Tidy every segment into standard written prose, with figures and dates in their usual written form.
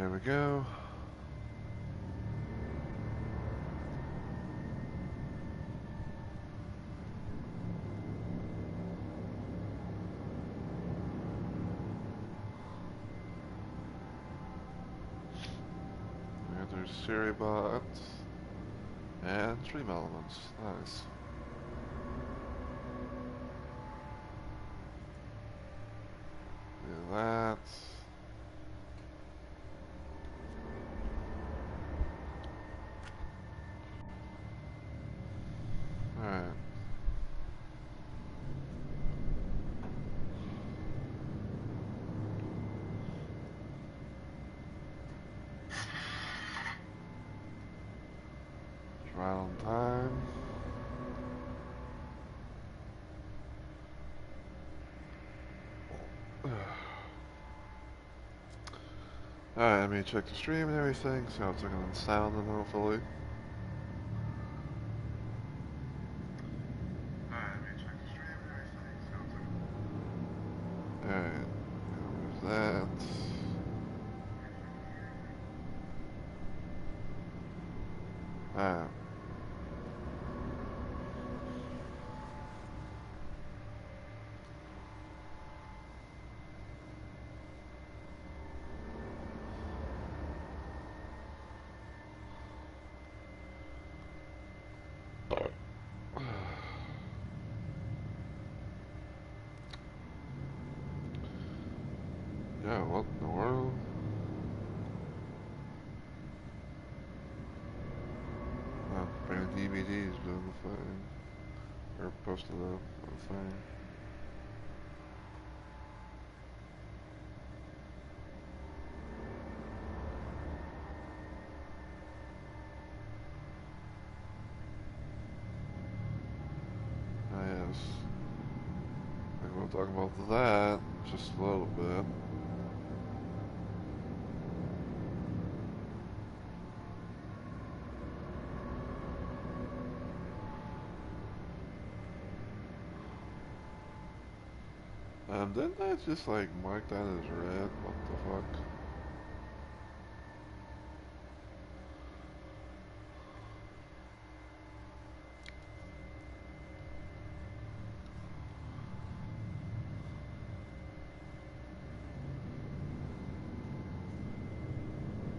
There we go. And there's Seribot and Stream Elements. Nice. Do that. Alright. Right on time. Alright, let me check the stream and everything, see how it's looking on sound and hopefully. Alright, there's that. Alright. Yeah, what in the world? Oh, bring the DVDs doing the thing. Or posted up the thing. Ah, yes. Maybe we'll talk about that just a little bit. Didn't I just like mark that as red? What the fuck?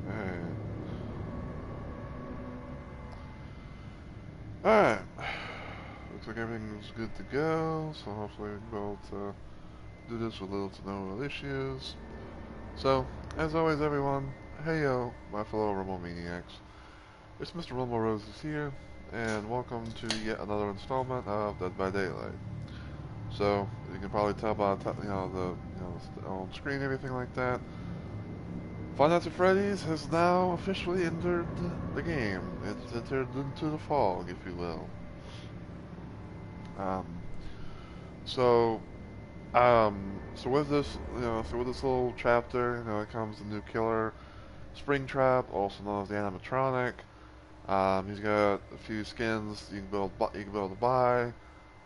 Alright. Alright. Looks like everything's good to go, so hopefully we can be able to do this with little to no real issues. So, as always everyone, hey yo, my fellow Rumble Maniacs. It's Mr. Rumble Roses here, and welcome to yet another installment of Dead by Daylight. So, you can probably tell by the on screen and everything like that. Five Nights at Freddy's has now officially entered the game. It's entered into the fog, if you will. Um, so, so with this, so with this little chapter, it comes the new killer, Springtrap, also known as the animatronic. He's got a few skins you can be able to buy.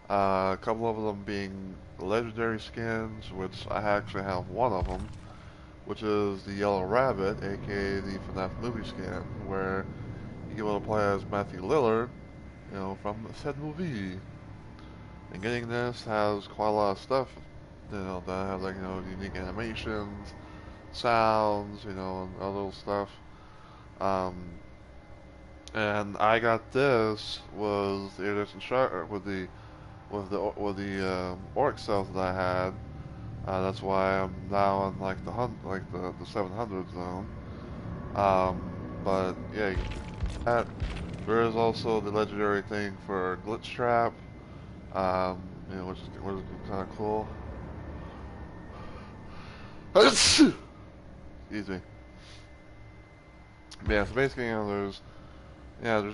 A couple of them being legendary skins, which I actually have one of them, which is the Yellow Rabbit, aka the FNAF movie skin, where you get able to play as Matthew Lillard, from said movie. And getting this has quite a lot of stuff, that has like, unique animations, sounds, and other stuff. Um, and I got this was the edition shot with the orc cells that I had. That's why I'm now in like the 700 zone. But yeah, that there is also the legendary thing for Glitch Trap, which is kind of cool. Excuse me. But yeah, so basically, there's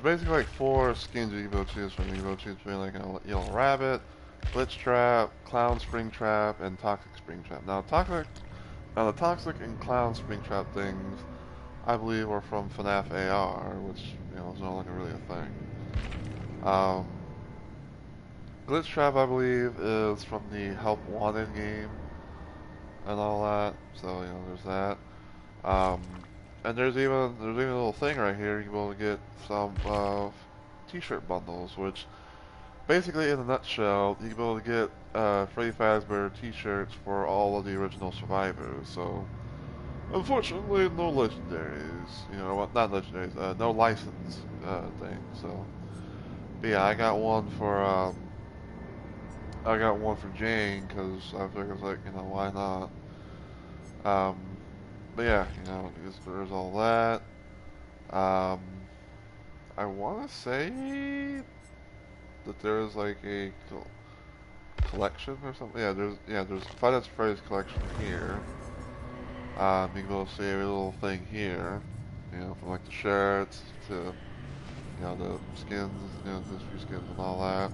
basically like four skins you can go choose from. You can go choose between like a Yellow Rabbit, Glitch Trap, Clown Springtrap, and Toxic Springtrap. Now the Toxic and Clown Springtrap things, I believe, are from FNAF AR, which is not like really a thing. Um, Glitch Trap, I believe, is from the Help Wanted game and all that. So there's that. Um, And there's even a little thing right here. You can be able to get some t-shirt bundles, which basically, in a nutshell, you can be able to get Freddy Fazbear t-shirts for all of the original survivors. So, unfortunately, no legendaries. You know, well, not legendaries. No license thing. So, but yeah, I got one for Jane because I figured, like, you know, why not? Um, but yeah, you know, there's all that. Um, I want to say that there's like a collection or something. There's Five Nights at Freddy's collection here. You can go see every little thing here. You know, from like the shirts to the skins, the few skins and all that.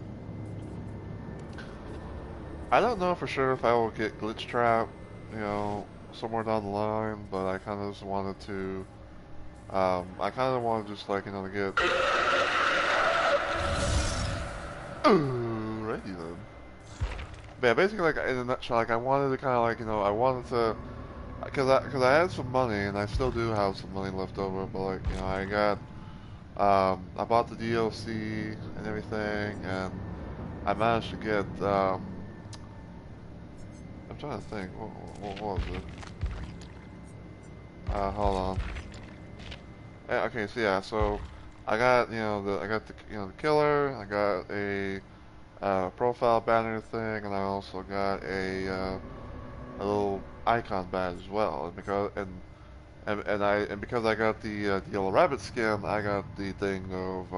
I don't know for sure if I will get Glitch Trap, somewhere down the line, but I kind of just wanted to. I kind of wanted just like to get. Alrighty then. But yeah, basically, like in a nutshell, like I wanted to kind of like I wanted to, cause I had some money and I still do have some money left over, but like I bought the DLC and everything, and I managed to get I'm trying to think, what was it? Hold on. Okay, so yeah, so I got the killer, I got a profile banner thing, and I also got a little icon badge as well. And because I got the yellow rabbit skin, I got the thing of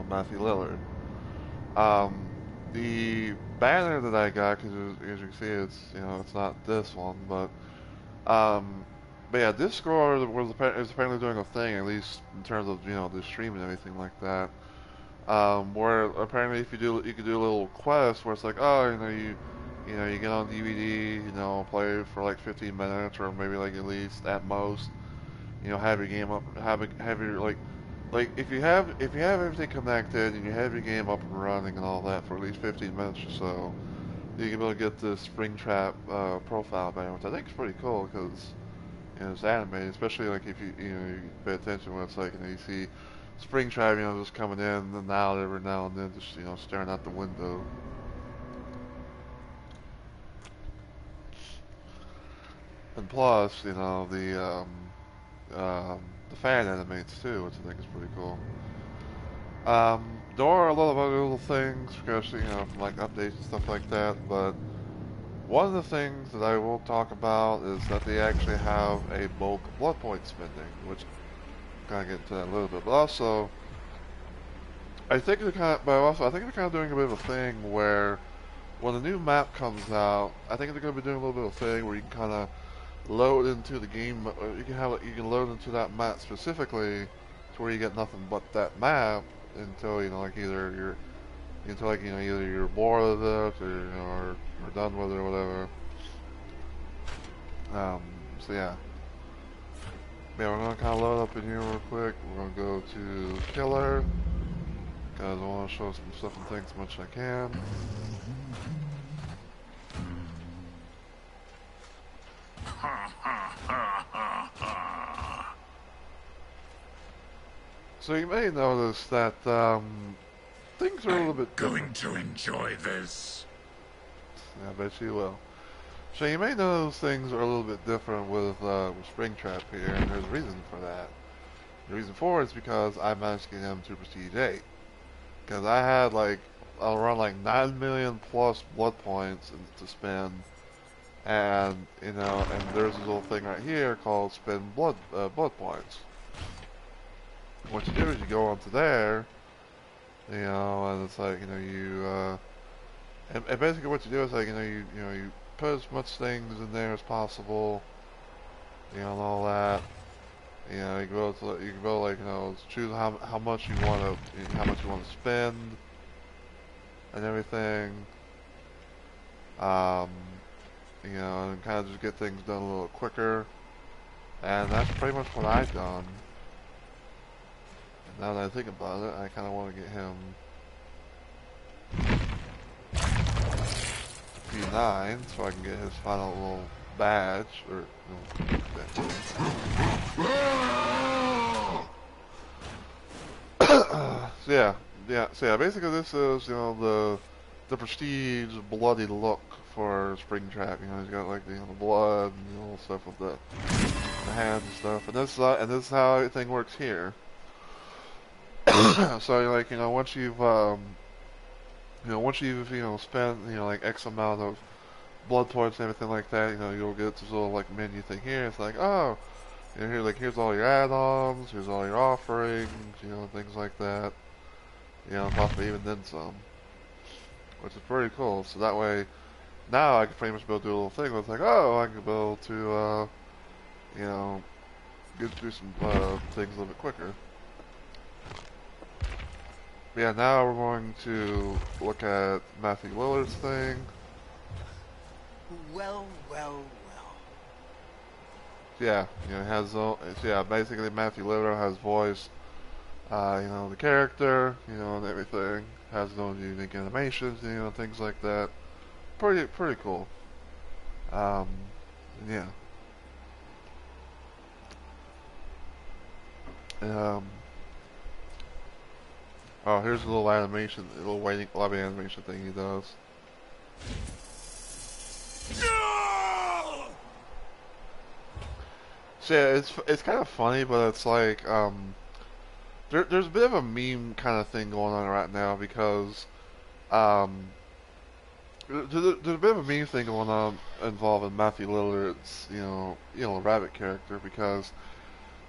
Matthew Lillard. Um, the banner that I got, because as you can see, it's not this one, um, but yeah, Discord is apparently doing a thing, at least in terms of the stream and everything like that. Where apparently if you could do a little quest where it's like, oh, you get on DVD, play for like 15 minutes or maybe like at least at most, have your game up, have your like if you have everything connected and you have your game up and running and all that for at least 15 minutes or so, you can be able to get this Springtrap profile banner, which I think is pretty cool because it's animated, especially like if you pay attention when it's like you see Springtrap, just coming in and out every now and then, just staring out the window. And plus, the fan animates too, which I think is pretty cool. There are a lot of other little things, especially from like updates and stuff like that. But one of the things that I will talk about is that they actually have a bulk blood point spending, which kind of get into that a little bit. But also, I think they're kind of doing a bit of a thing where when the new map comes out, I think they're going to be doing a little bit of a thing where you can kind of load into the game. You can load into that map specifically to where you get nothing but that map until like either you're bored of it or done with it or whatever. So yeah. Yeah, we're gonna kind of load up in here real quick. We're gonna go to Killer because I want to show some stuff and things as much as I can. So you may notice that things are a little bit different. Going to enjoy this. I bet you will. So you may notice things are a little bit different with Springtrap here, and there's a reason for that. The reason for it is because I managed to get him to Prestige 8. Because I had around 9 million plus blood points to spend, and and there's this little thing right here called spend blood points. What you do is you go onto there, and it's like and basically what you do is you put as much things in there as possible, and all that. You can go choose how much you want to spend and everything. And kind of just get things done a little quicker. And that's pretty much what I've done. And now that I think about it, I kind of want to get him P9 so I can get his final little badge, or So yeah, basically this is, the prestige bloody look for Springtrap. He's got like the blood and all stuff with the hands and stuff. And this is how everything works here. So like, once you've spent like X amount of blood points and everything like that, you'll get this little like menu thing here. It's like, oh, here's all your add-ons, here's all your offerings, things like that. Possibly even then some, which is pretty cool. So that way, now I can pretty much be able to do a little thing where it's like, oh, I can be able to, you know, get through some things a little bit quicker. But yeah, now we're going to look at Matthew Lillard's thing. Well. Yeah, it has, basically Matthew Lillard has voiced, the character, and everything. Has his own unique animations, things like that. Pretty cool. Yeah. Oh, here's a little animation, a little waiting lobby animation thing he does. So yeah, it's kind of funny, but it's like there's a bit of a meme kind of thing going on right now because there's a bit of a meme thing going on involving Matthew Lillard's rabbit character because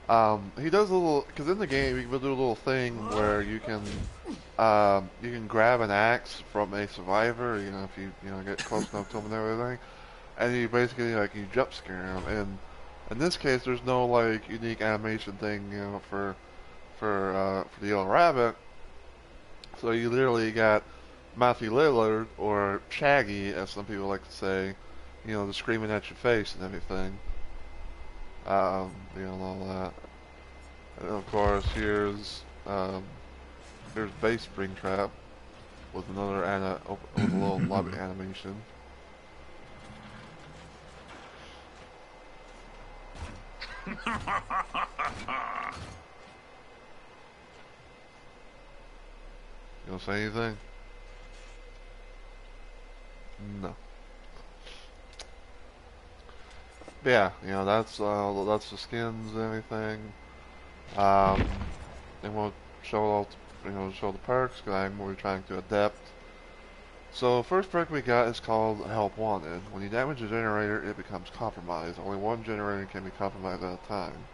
he does a little, because in the game you can do a little thing where you can grab an axe from a survivor, if you get close enough to him and everything, and you basically you jump scare him. And in this case, there's no like unique animation thing for the yellow rabbit, so you literally got Matthew Lillard, or Shaggy as some people like to say, just screaming at your face and everything. And all that. And of course, here's base Springtrap with another with a little lobby animation. You don't say anything? No. But yeah, that's the skins and everything. And we'll show show the perks because we're trying to adapt. So first perk we got is called Help Wanted. When you damage a generator, it becomes compromised. Only one generator can be compromised at a time.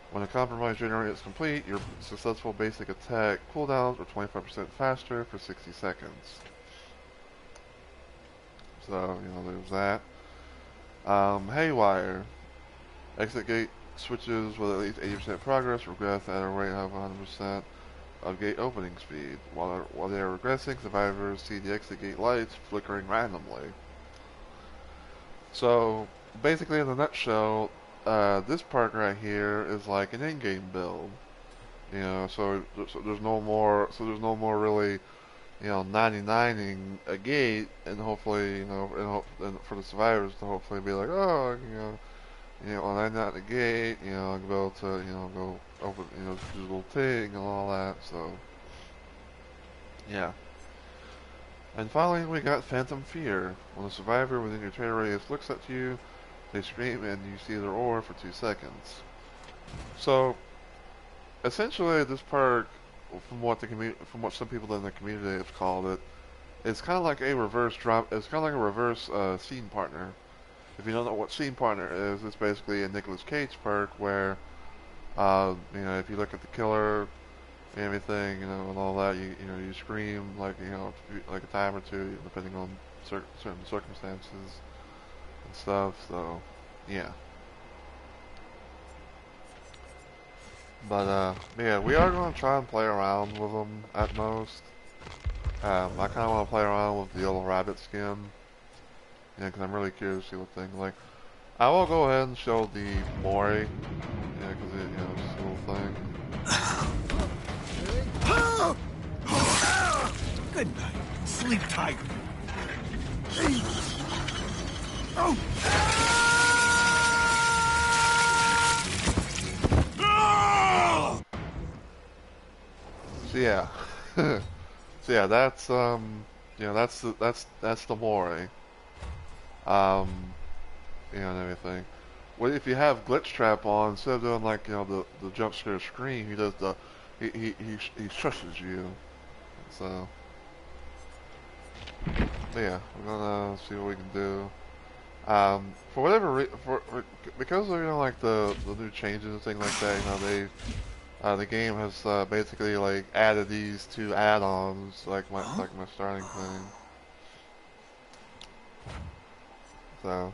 When a compromised generator is complete, your successful basic attack cooldowns are 25% faster for 60 seconds. So, there's that. Haywire. Exit gate switches with at least 80% progress regress at a rate of 100% of gate opening speed. While they are regressing, survivors see the exit gate lights flickering randomly. So, basically in a nutshell, this part right here is like an in-game build. So there's no more really 99ing a gate, and hopefully, and for the survivors to hopefully be like, oh, when I'm not the gate, I'll be able to, go open, do a little thing and all that, so, yeah. And finally, we got Phantom Fear. When a survivor within your trade radius looks at you, they scream and you see their aura for 2 seconds. So, essentially, this perk, from what some people in the community have called it, it's kind of like a reverse drop. It's kind of like a reverse scene partner. If you don't know what scene partner is, it's basically a Nicolas Cage perk where, if you look at the killer and everything, and all that, you scream like like a time or two, depending on certain circumstances and stuff. So, yeah. But yeah, we are going to try and play around with them at most. I kind of want to play around with the yellow rabbit skin. Because I'm really curious to see what things like. I will go ahead and show the Mori. Because it's just a little thing. Good night. Sleep tight. So yeah. So yeah, that's you know, that's the Mori. Um, you know, and everything. Well, if you have glitch trap on, instead of doing like, you know, the jump scare scream, he does the he shushes you. So but yeah, we're gonna see what we can do. For whatever because of, you know, like the new changes and things like that, you know, the game has basically like added these two add-ons like my starting thing. So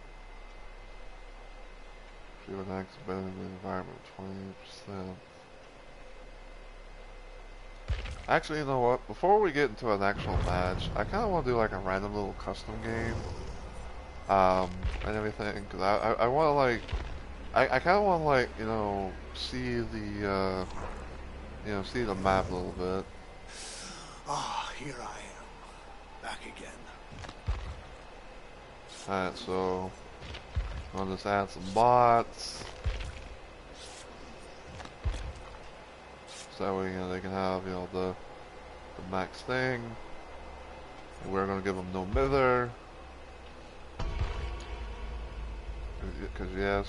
see what next better than the environment 20%. Actually, you know what? Before we get into an actual match, I kind of want to do like a random little custom game, and everything, because I want to like, I kind of want to like, you know, see the, you know, see the map a little bit. Ah, here I am. Back again. Alright, so, I'll just add some bots, so that way, you know, they can have, you know, the max thing. And we're gonna give them no mither, because yes.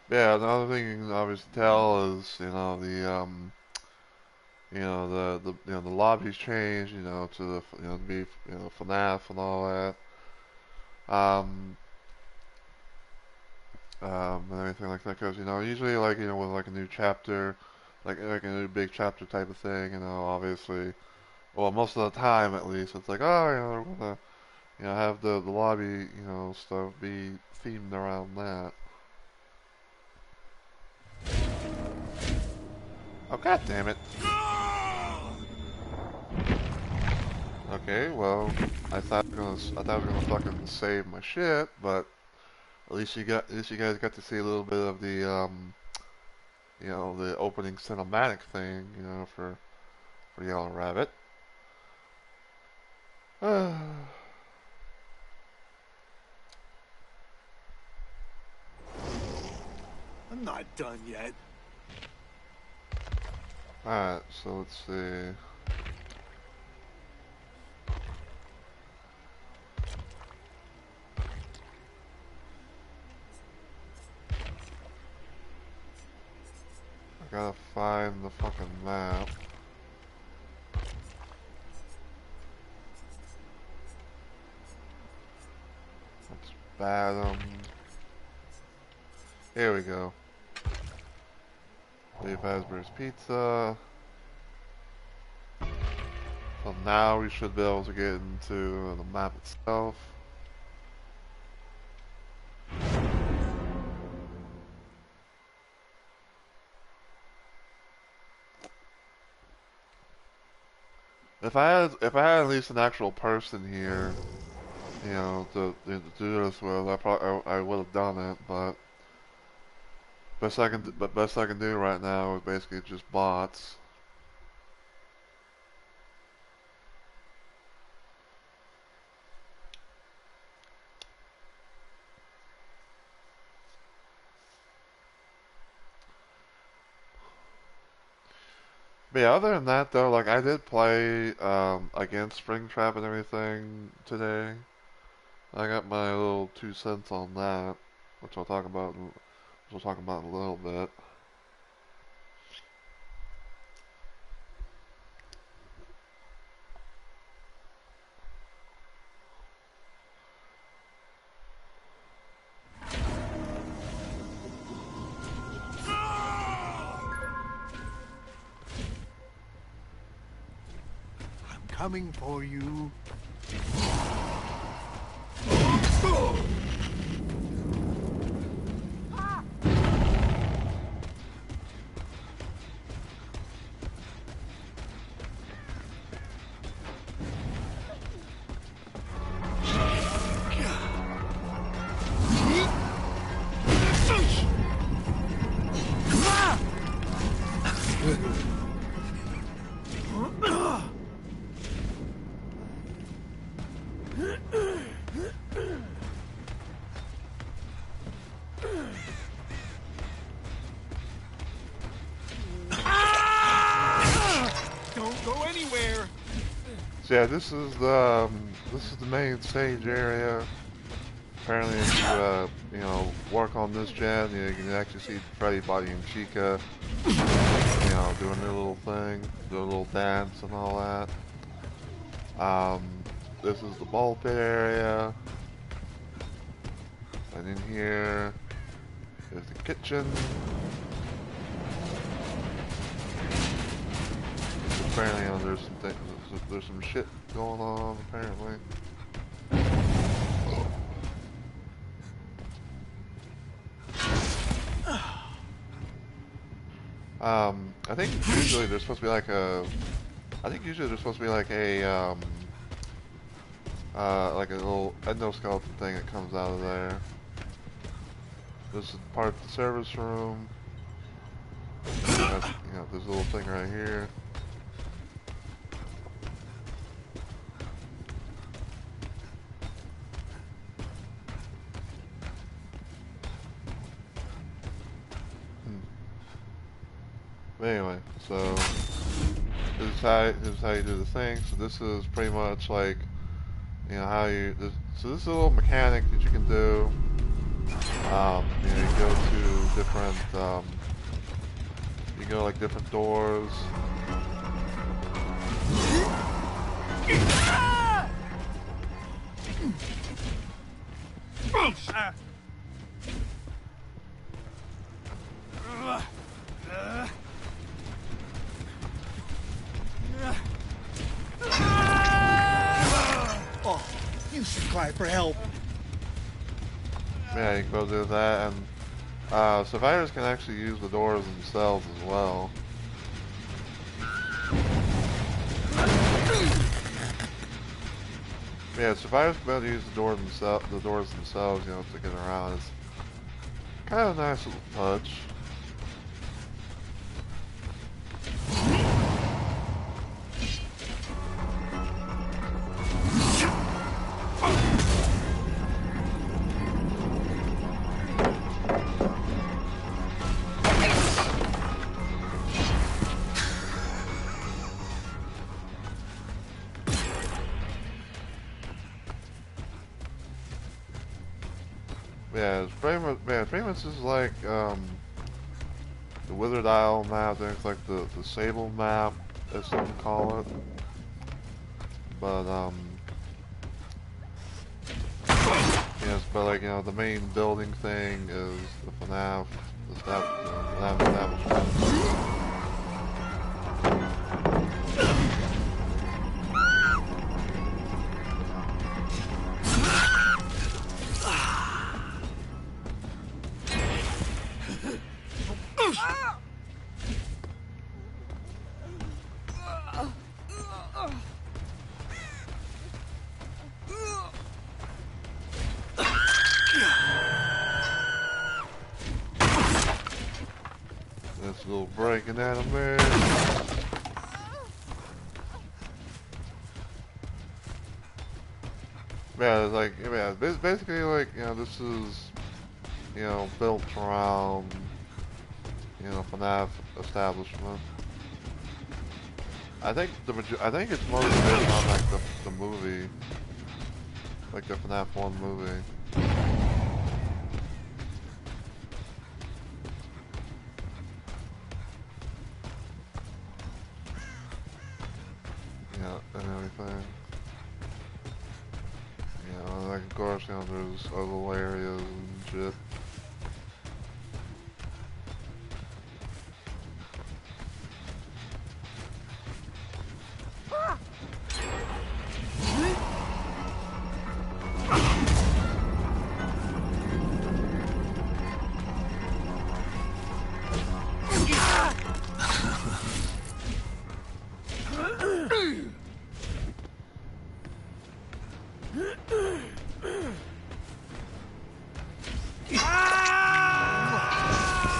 Yeah, another thing you can obviously tell is, you know, the lobbies changed, you know, to the, you know, be, you know, FNAF and all that, and everything like that. Because, you know, usually, like, you know, with like a new chapter, like a new big chapter type of thing, you know, obviously, well, most of the time at least, it's like, oh, you know, we're gonna, you know, have the lobby, you know, stuff be themed around that. Oh, god damn it. Okay, well, I thought I was gonna fucking save my shit, but at least you guys got to see a little bit of the, you know, the opening cinematic thing, you know, for Yellow Rabbit. I'm not done yet. Alright, so let's see. I gotta find the fucking map. That's Badham. Here we go. Leave Asbury's Pizza. So now we should be able to get into the map itself. If I had at least an actual person here, you know, to do this with, I would have done it, but best I can do right now is basically just bots. But yeah, other than that though, like I did play against Springtrap and everything today. I got my little 2 cents on that, which we'll talk about in a little bit. I'm coming for you. Don't go anywhere. So yeah, this is the main stage area. Apparently, if you you know, work on this gen, you can actually see Freddy, Buddy, and Chica, you know, doing their little thing, their little dance and all that. This is the ball pit area, and in here is the kitchen. Apparently, you know, there's some shit going on. Apparently. I think usually there's supposed to be like a. I think usually there's supposed to be like a little endoskeleton thing that comes out of there. This is part of the service room. That's, you know, this little thing right here. But anyway, so this is how you do the thing. So this is pretty much like, you know, how you. So this is a little mechanic that you can do. You know, you go to different. You go like different doors. Oh, you should cry for help. Yeah, you can go do that, and survivors can actually use the doors themselves as well. Yeah, survivors can be able to use the doors themselves, you know, to get around. It's kind of a nice little touch. Yeah, it's pretty much just like the Withered Isle map. There's like the Sable map, as some call it. But yes, but like, you know, the main building thing is the FNAF, FNAF establishment. This little breaking animation. Yeah, it's like, yeah, basically like, you know, this is, you know, built around, you know, FNAF establishment. I think it's mostly based on like the movie, like the FNAF 1 movie. Yeah, and everything. Yeah, and like, of course, you know, there's other areas and shit.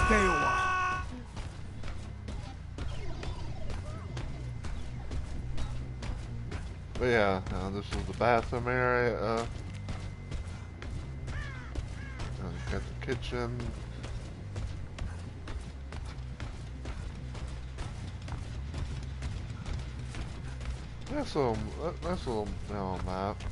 Stay a while. But yeah, This is the bathroom area. You got the kitchen. Nice little map.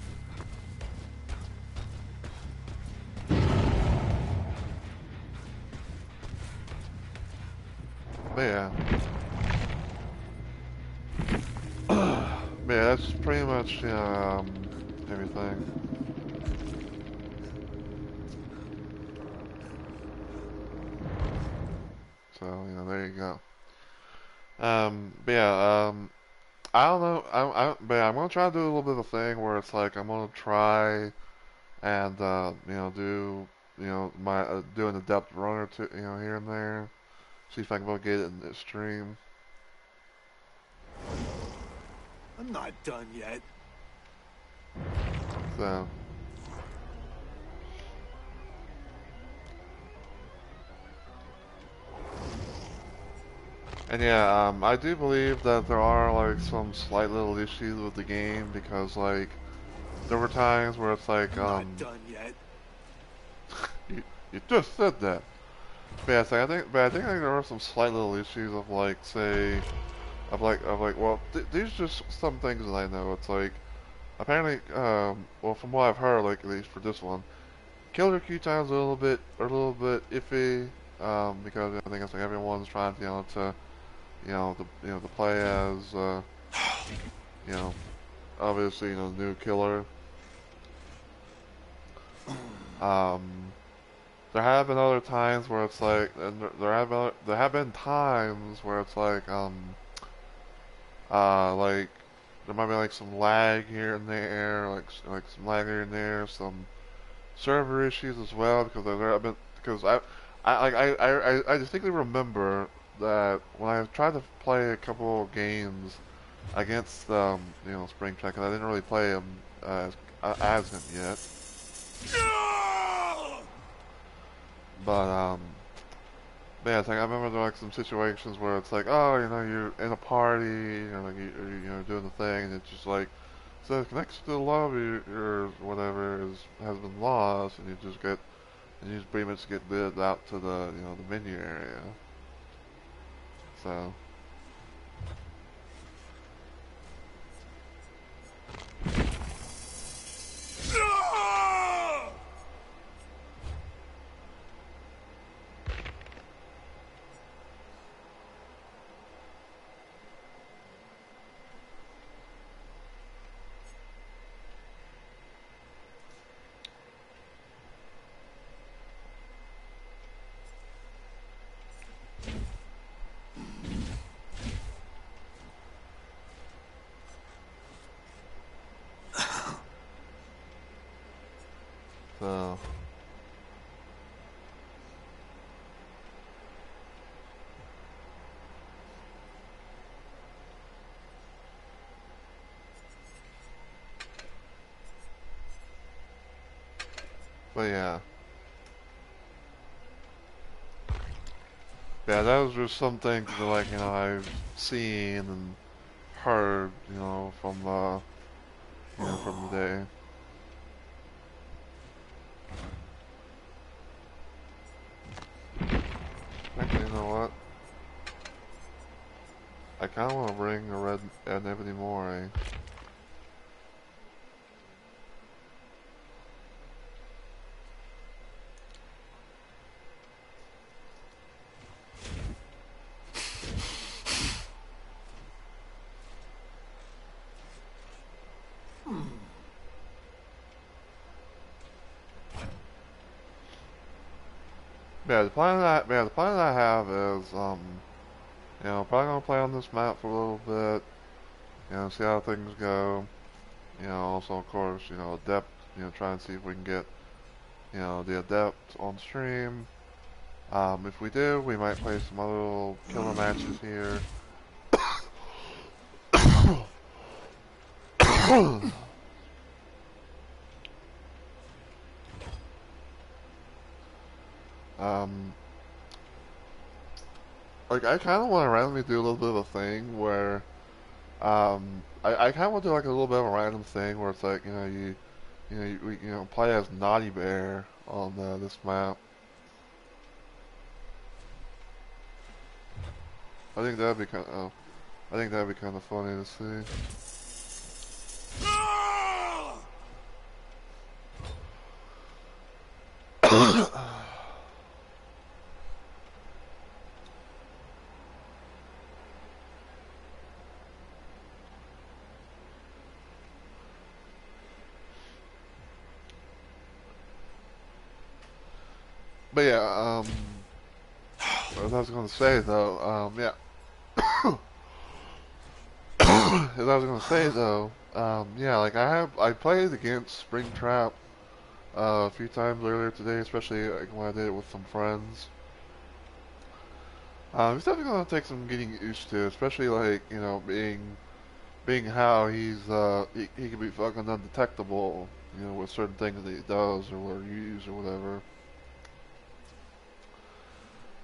But yeah. But yeah, that's pretty much everything. So, there you go. But yeah, I don't know. But yeah, I'm gonna try to do a little bit of a thing where it's like I'm gonna try and do my do an adept run or two, here and there. See if I can go get it in this stream. I'm not done yet. So. And yeah, I do believe that there are like some slight little issues with the game because like there were times where it's like I'm not done yet. you just said that. But yeah, so I think like, there are some slight little issues of like say of like well these are just some things that I know. It's like apparently well from what I've heard like at least for this one, killer queue times are a little bit iffy because I think it's like everyone's trying to to play as, obviously, the new killer. Um, there have been other times where it's like, and there have been times where it's like there might be like some lag here and there, like some lag here and there, some server issues as well because I distinctly remember that when I tried to play a couple of games against Springtrap, 'cause I didn't really play him as him yet, but but yeah, it's like I remember there were like some situations where it's like, oh, you're in a party, like you're doing the thing, and it's just like says connection to the lobby or whatever has been lost, and you just pretty much get bid out to the the menu area. So. So. But yeah. Yeah, that was just some things that like, I've seen and heard, from the day. Actually, you know what? I kinda wanna bring a red Ebony Moray. The plan that I have is, probably gonna play on this map for a little bit, see how things go. Also of course, Adept, try and see if we can get, the Adept on stream. If we do, we might play some other little killer matches here. um, like I kind of want to randomly do a little bit of a thing where, I kind of want to do like a little bit of a random thing where it's like, we play as Naughty Bear on this map. I think that'd be kind of, I think that'd be kind of funny to see. But yeah, what I was gonna say though, yeah, as I was gonna say though, yeah, like I played against Springtrap a few times earlier today, especially like when I did it with some friends. It's definitely gonna take some getting used to, especially like being how he can be fucking undetectable, with certain things that he does or use or whatever.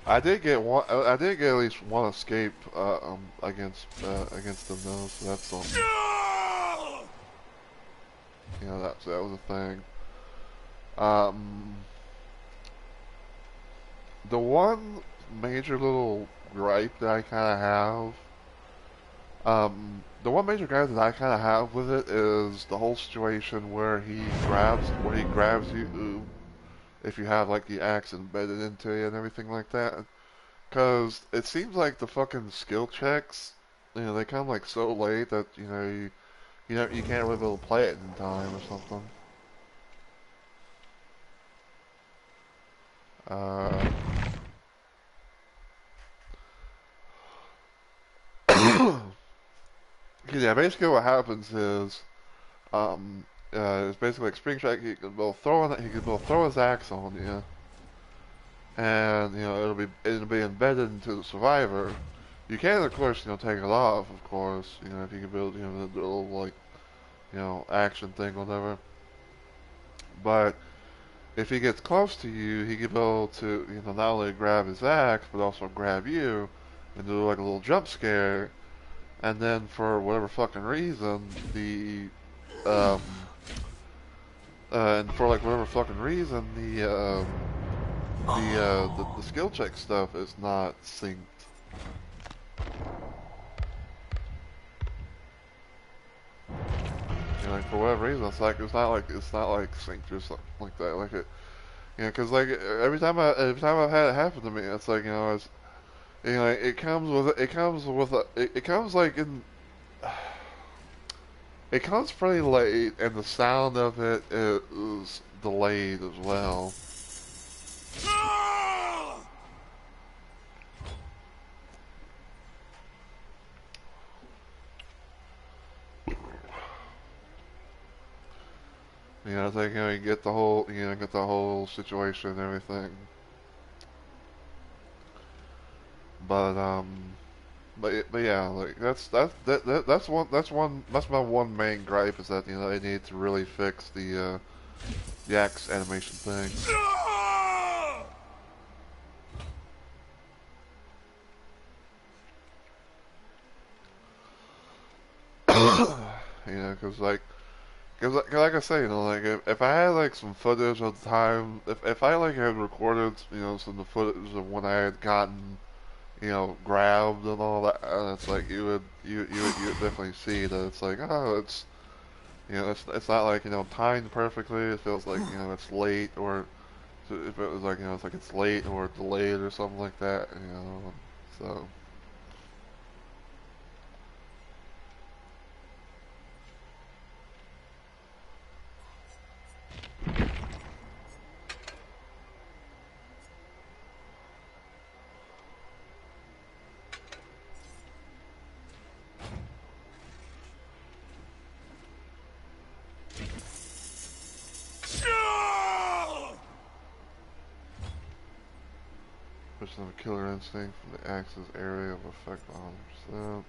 I did get at least one escape against them though, so that's something. That was a thing. Um, the one major little gripe that I kind of the one major gripe that I kind of have with it is the whole situation where he grabs you if you have like the axe embedded into you and everything like that. Cause it seems like the fucking skill checks, they come like so late that you can't really be able to play it in time or something. Uh, yeah, basically what happens is, it's basically like Spring Strike. He can both throw his axe on you, and it'll be embedded into the survivor. You can, of course, take it off, of course, if you can build, the little, like, action thing, whatever. But if he gets close to you, he can be able to, not only grab his axe, but also grab you and do like a little jump scare. And then for whatever fucking reason, um, and for like whatever fucking reason, the skill check stuff is not synced. Like for whatever reason, it's not like synced or something like that. Like it, because like every time I've had it happen to me, it's like it's it comes like in it comes pretty late, and the sound of it is delayed as well. It's like you get the whole situation and everything. But but yeah, like that's my one main gripe is that they need to really fix the axe animation thing. Because like I say, like if I had like some footage of the time, if I like had recorded, some of the footage of when I had gotten, grabbed and all that, it's like you would definitely see that it's like, oh, it's not like timed perfectly. It feels like it's late, or if it was like it's like it's late or delayed or something like that, so. Pushing a killer instinct from the axe's area of effect 100%.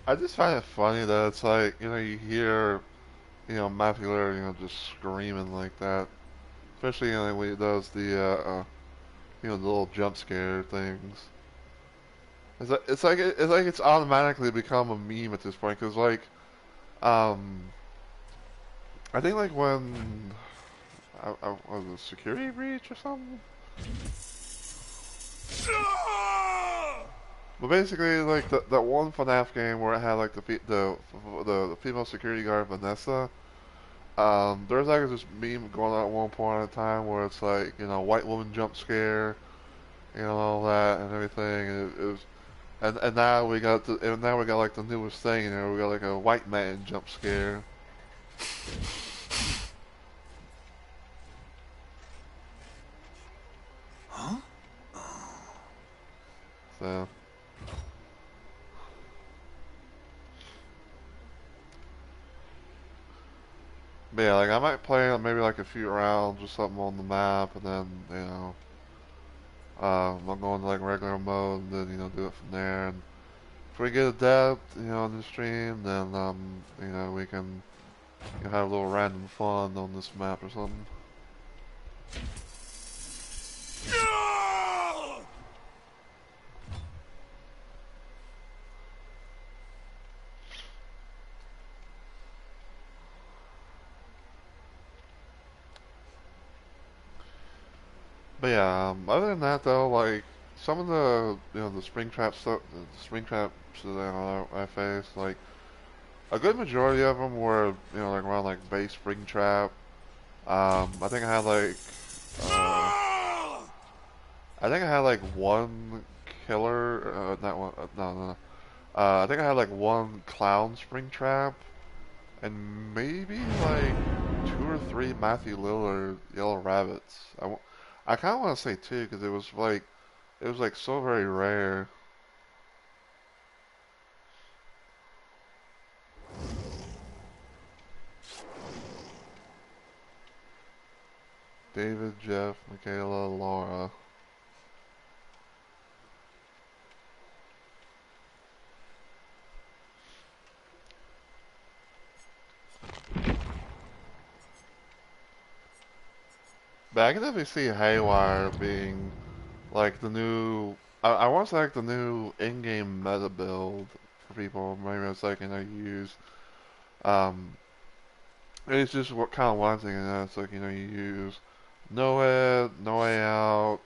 I just find it funny that it's like, you know, you hear, you know, Matthew Lillard, you know, just screaming like that. Especially, you know, when he does the, you know, the little jump scare things. It's like it's automatically become a meme at this point. Cause like, um, I think like when, was it Security Breach or something? But basically, like that one FNAF game where it had like the female security guard Vanessa. There's like this meme going on at one point in time where it's like, you know, white woman jump scare, you know, all that and everything. And it was, and now we got like the newest thing, you know, we got like a white man jump scare. Huh? So. But yeah, like I might play maybe like a few rounds or something on the map, and then you know, I'll go into like regular mode, and then you know do it from there. And if we get a depth, you know, on the stream, then you know, we can have a little random fun on this map or something. But yeah, other than that though, like some of the you know the spring trap stuff, the spring traps that I faced, like a good majority of them were you know like around like base spring trap. I think I had like I think I had like one killer, not one, no, no, no. I think I had like one clown spring trap, and maybe like two or three Matthew Lillard yellow rabbits. I kind of want to say two because it was like so very rare. David, Jeff, Michaela, Laura. But I can definitely see Haywire being like the new. I want to say like the new in-game meta build for people. Maybe it's like you know you use. Um, it's just what kind of one thing, and that's like you know you use No Ed, No Way Out,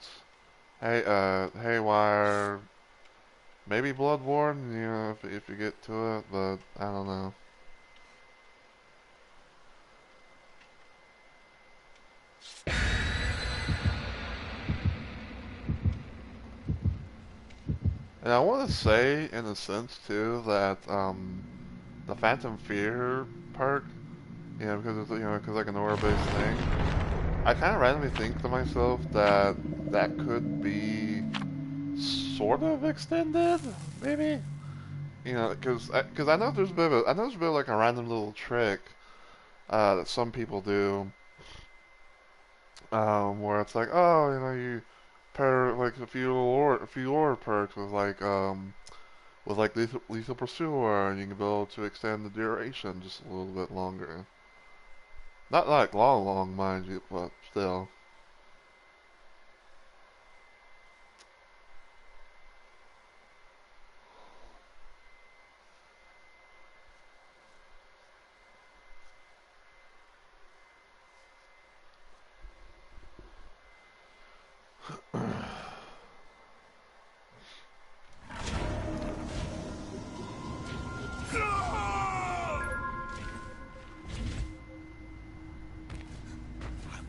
Haywire, maybe Bloodborne. You know if you get to it, but I don't know. And I want to say, in a sense too, that the Phantom Fear perk, you know, because it's because like an aura-based thing, I kind of randomly think to myself that that could be sort of extended, maybe. You know, because I know there's a bit of I know there's a bit of like a random little trick that some people do, where it's like, oh, you know, you pair like a few aura perks with like lethal pursuer, and you can be able to extend the duration just a little bit longer. Not like long, mind you, but still.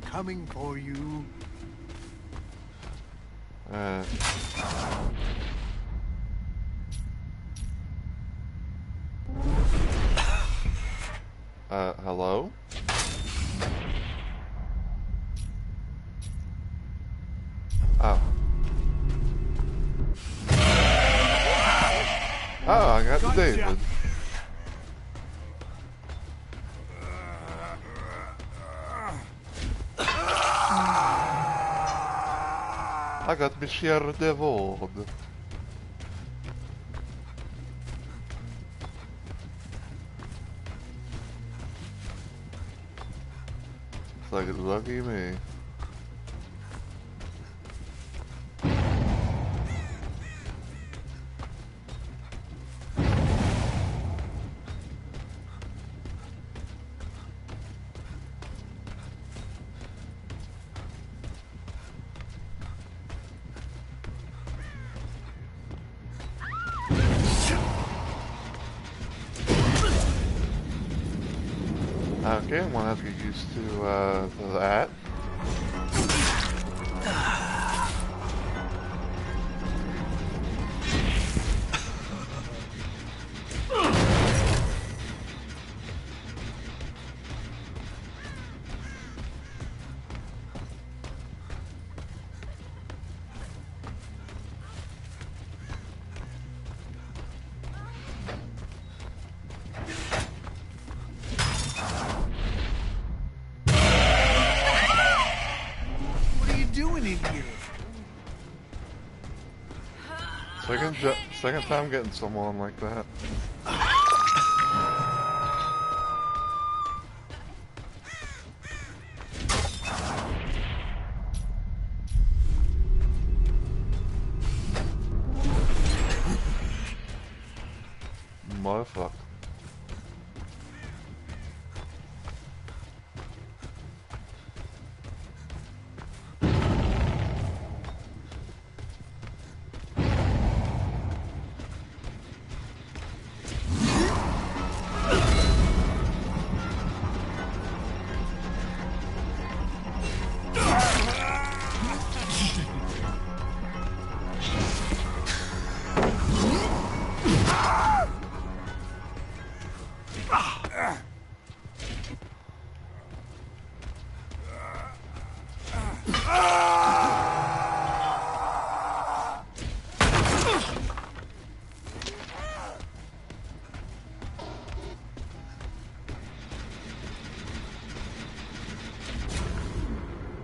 Coming for you. Uh, Hello? Oh. Oh, I got Gotcha. David. I got Monsieur Devord. It's like lucky me. Okay, I'm gonna have to get used to that. What are you doing in here? Second time getting someone like that. Motherfucker.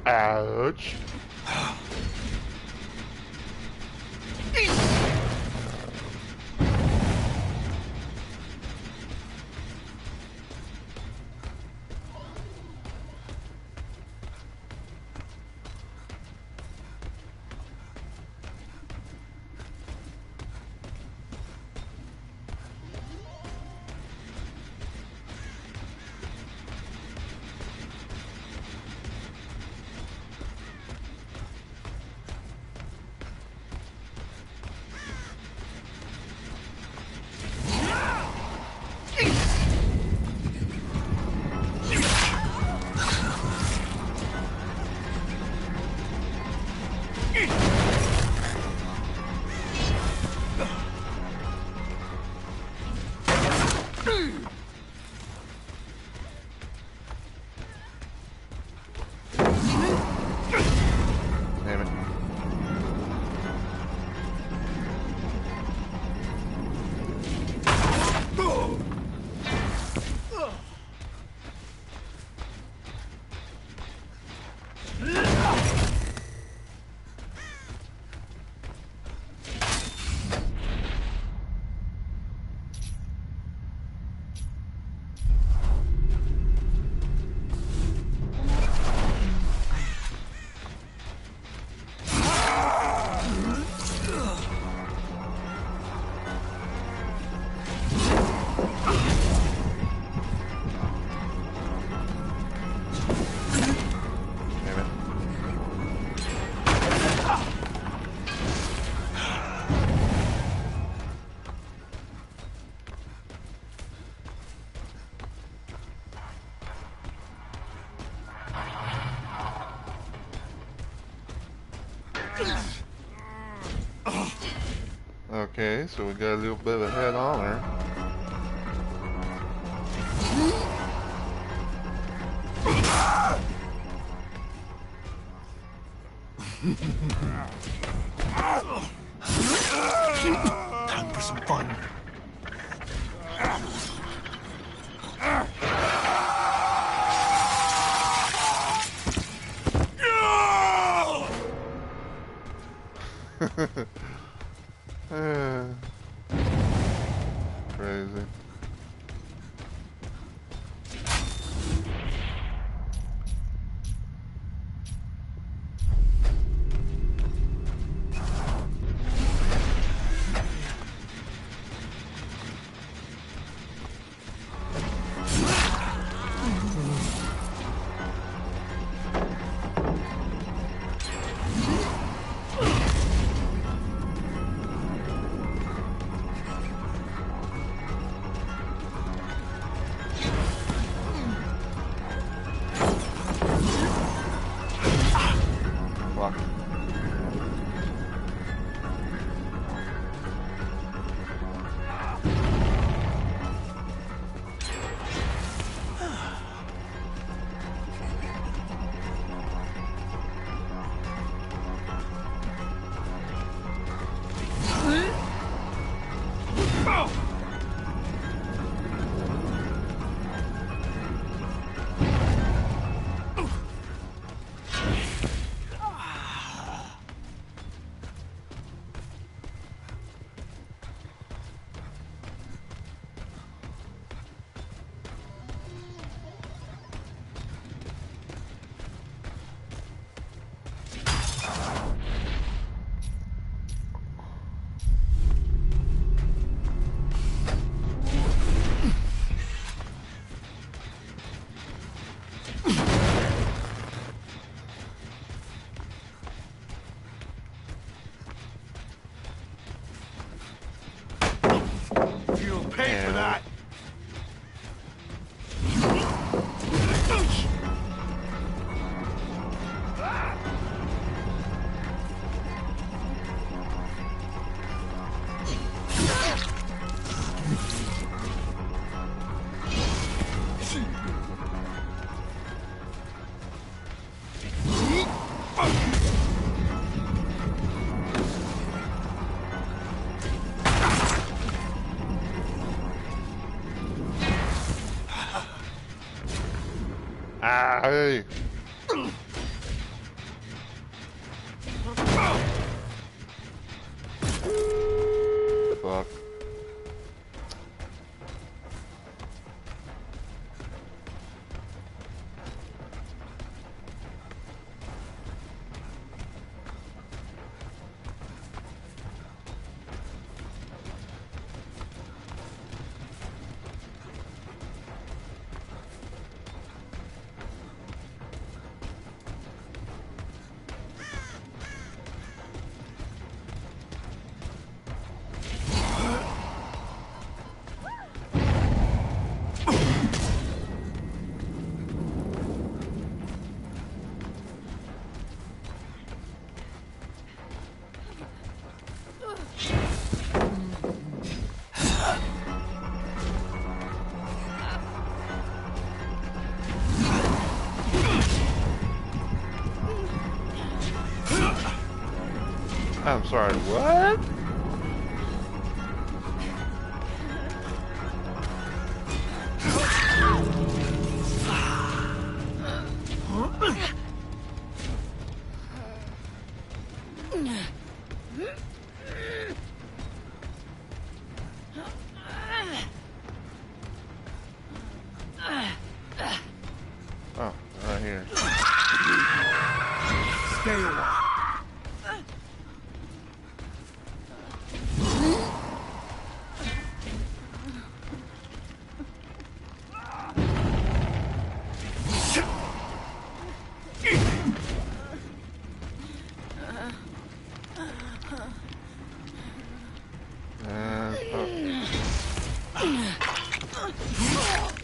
Ouch. Damn it. Damn it. Okay, so we got a little bit of a head on her. Time for some fun. Crazy. Fuck. You'll pay for that. Ah, hey. Fuck. I'm sorry, what? Oh, right here. Stay a while.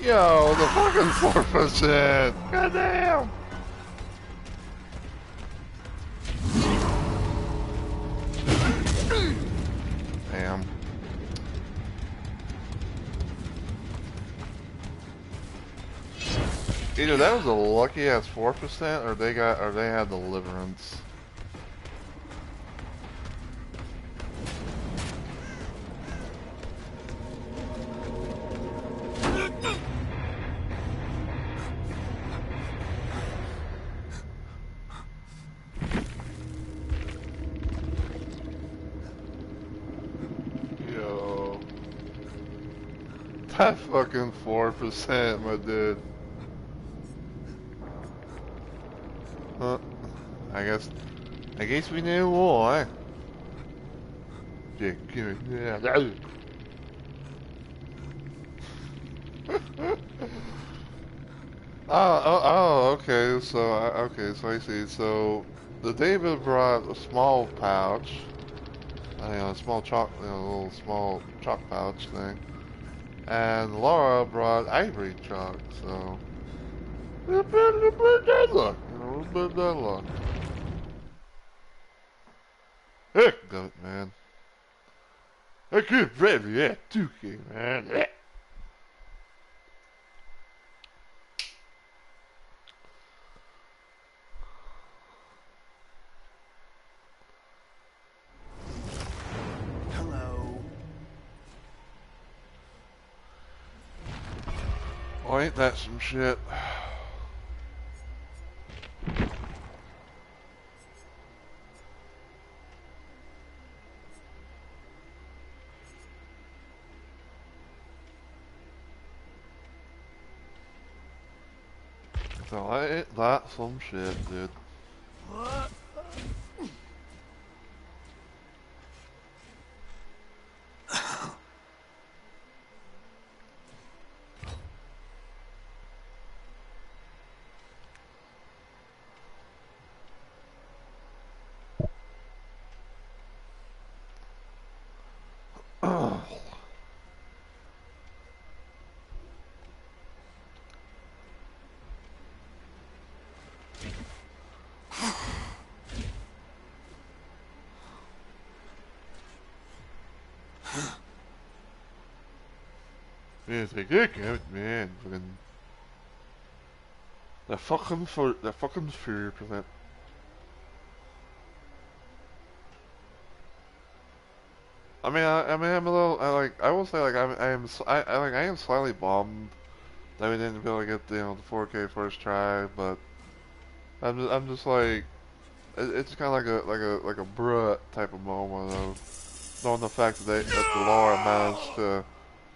Yo, the fucking 4%. Goddamn. Damn. either that was a lucky ass 4%, or they had deliverance. Yo, that fucking 4%, my dude. Huh? I guess we knew why. Yeah, give me. Yeah. Okay. So I see. So the David brought a small pouch, a small chalk, a little small chalk pouch thing, and Laura brought ivory chalk. So a little bit deadlock, a little bit deadlock. Heck, goat man. I can't ready that tookie, man. Hello. Oh, ain't that some shit? So ain't that some shit, dude? Man, it's like, heck, man, fucking the fucking 4%. I'm a little, I will say, like, I am slightly bummed that we didn't be able to get the 4K first try, but I'm just like, it's kind of like a bruh type of moment of knowing the fact that the Laura managed to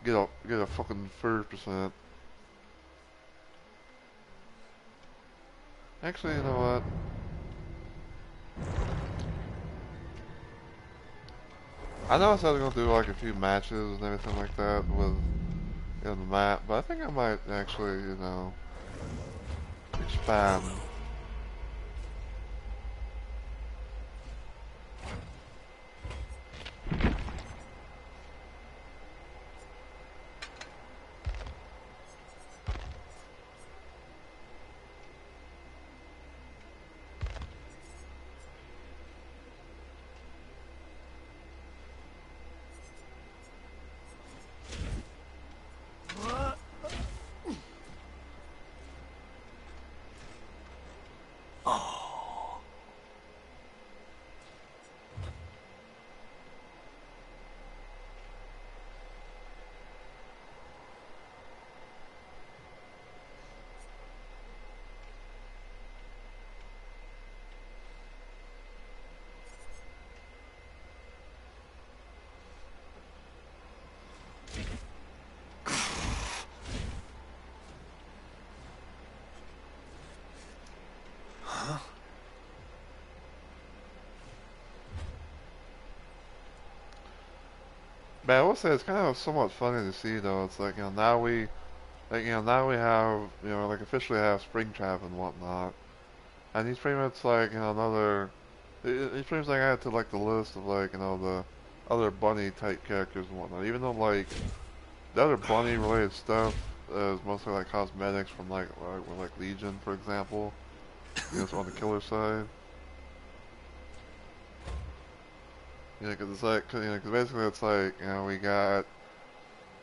get a fucking 1%. Actually, you know what? I know I said I was gonna do like a few matches and everything like that with the map, but I think I might actually, expand. Oh. Huh? But I will say it's kind of somewhat funny to see though. It's like now we have like officially have Springtrap and whatnot, and he's pretty much like another. He's pretty much like added to like the list of like the other bunny type characters and whatnot. Even though like the other bunny related stuff is mostly like cosmetics from like Legion, for example. It's on the killer side. Because it's like, cause basically it's like, we got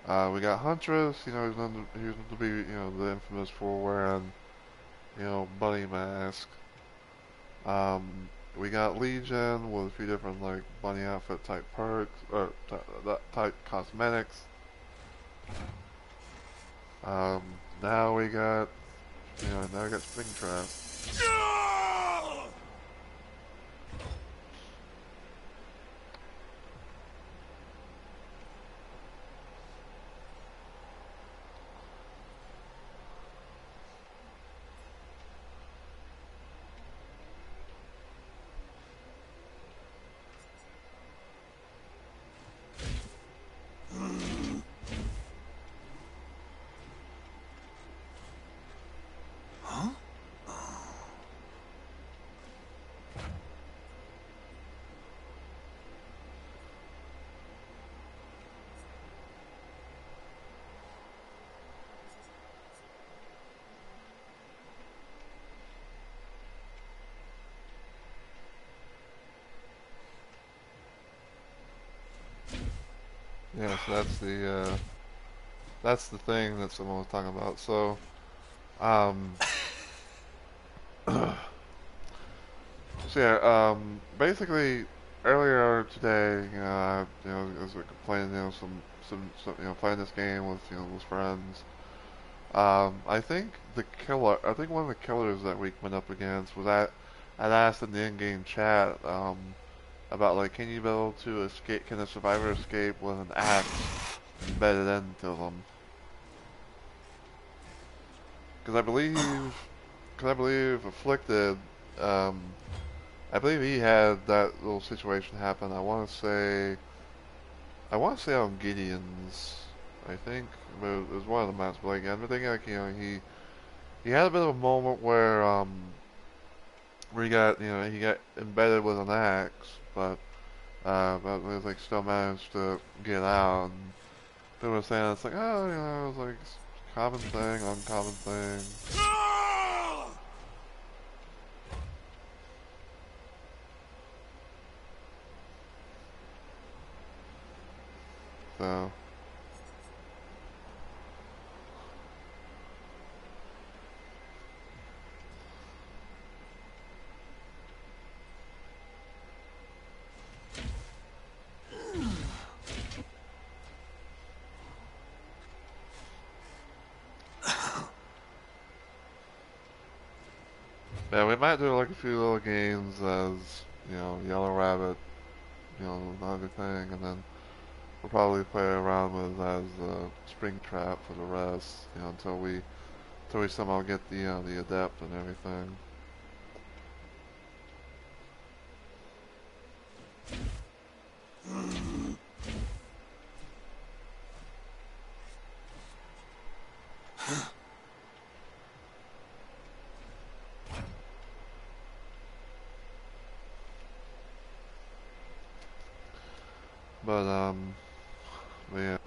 Huntress, who's known to be, the infamous for wearing bunny mask. We got Legion with a few different like bunny outfit type perks or that type cosmetics. Um, now we got now we got Springtrap. Yeah, so that's the thing that someone was talking about. So, um, so yeah, basically earlier today, as we complaining, playing this game with friends. I think I think one of the killers that we went up against was that I'd asked in the in-game chat, about like, can you be able to escape? Can a survivor escape with an axe embedded into them? Because I believe Afflicted, um, I believe he had that little situation happen. I want to say on Gideon's, I think, but it was one of the maps. But like, I'm thinking like, he had a bit of a moment where he got embedded with an axe, but he was like still managed to get out. And people were saying it's like, oh, it was like common thing, uncommon thing. So. Yeah, we might do like a few little games as, Yellow Rabbit, another thing, and then we'll probably play around with as Spring Trap for the rest, until we somehow get the Adept and everything. But but yeah.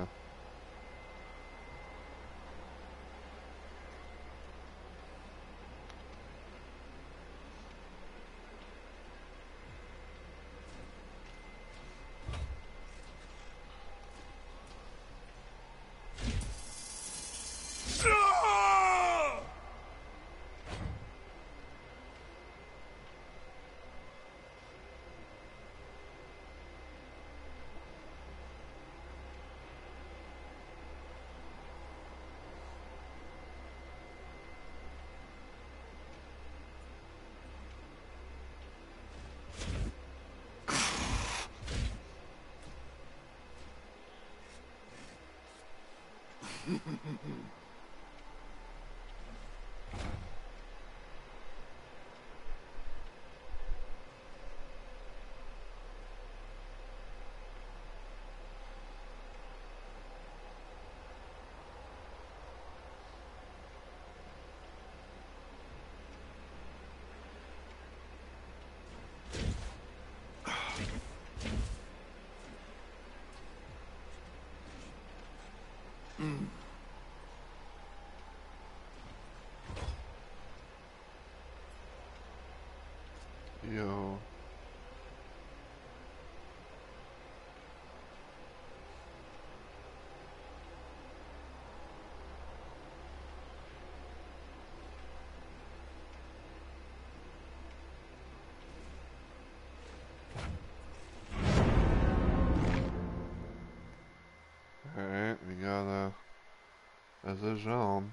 as is shown.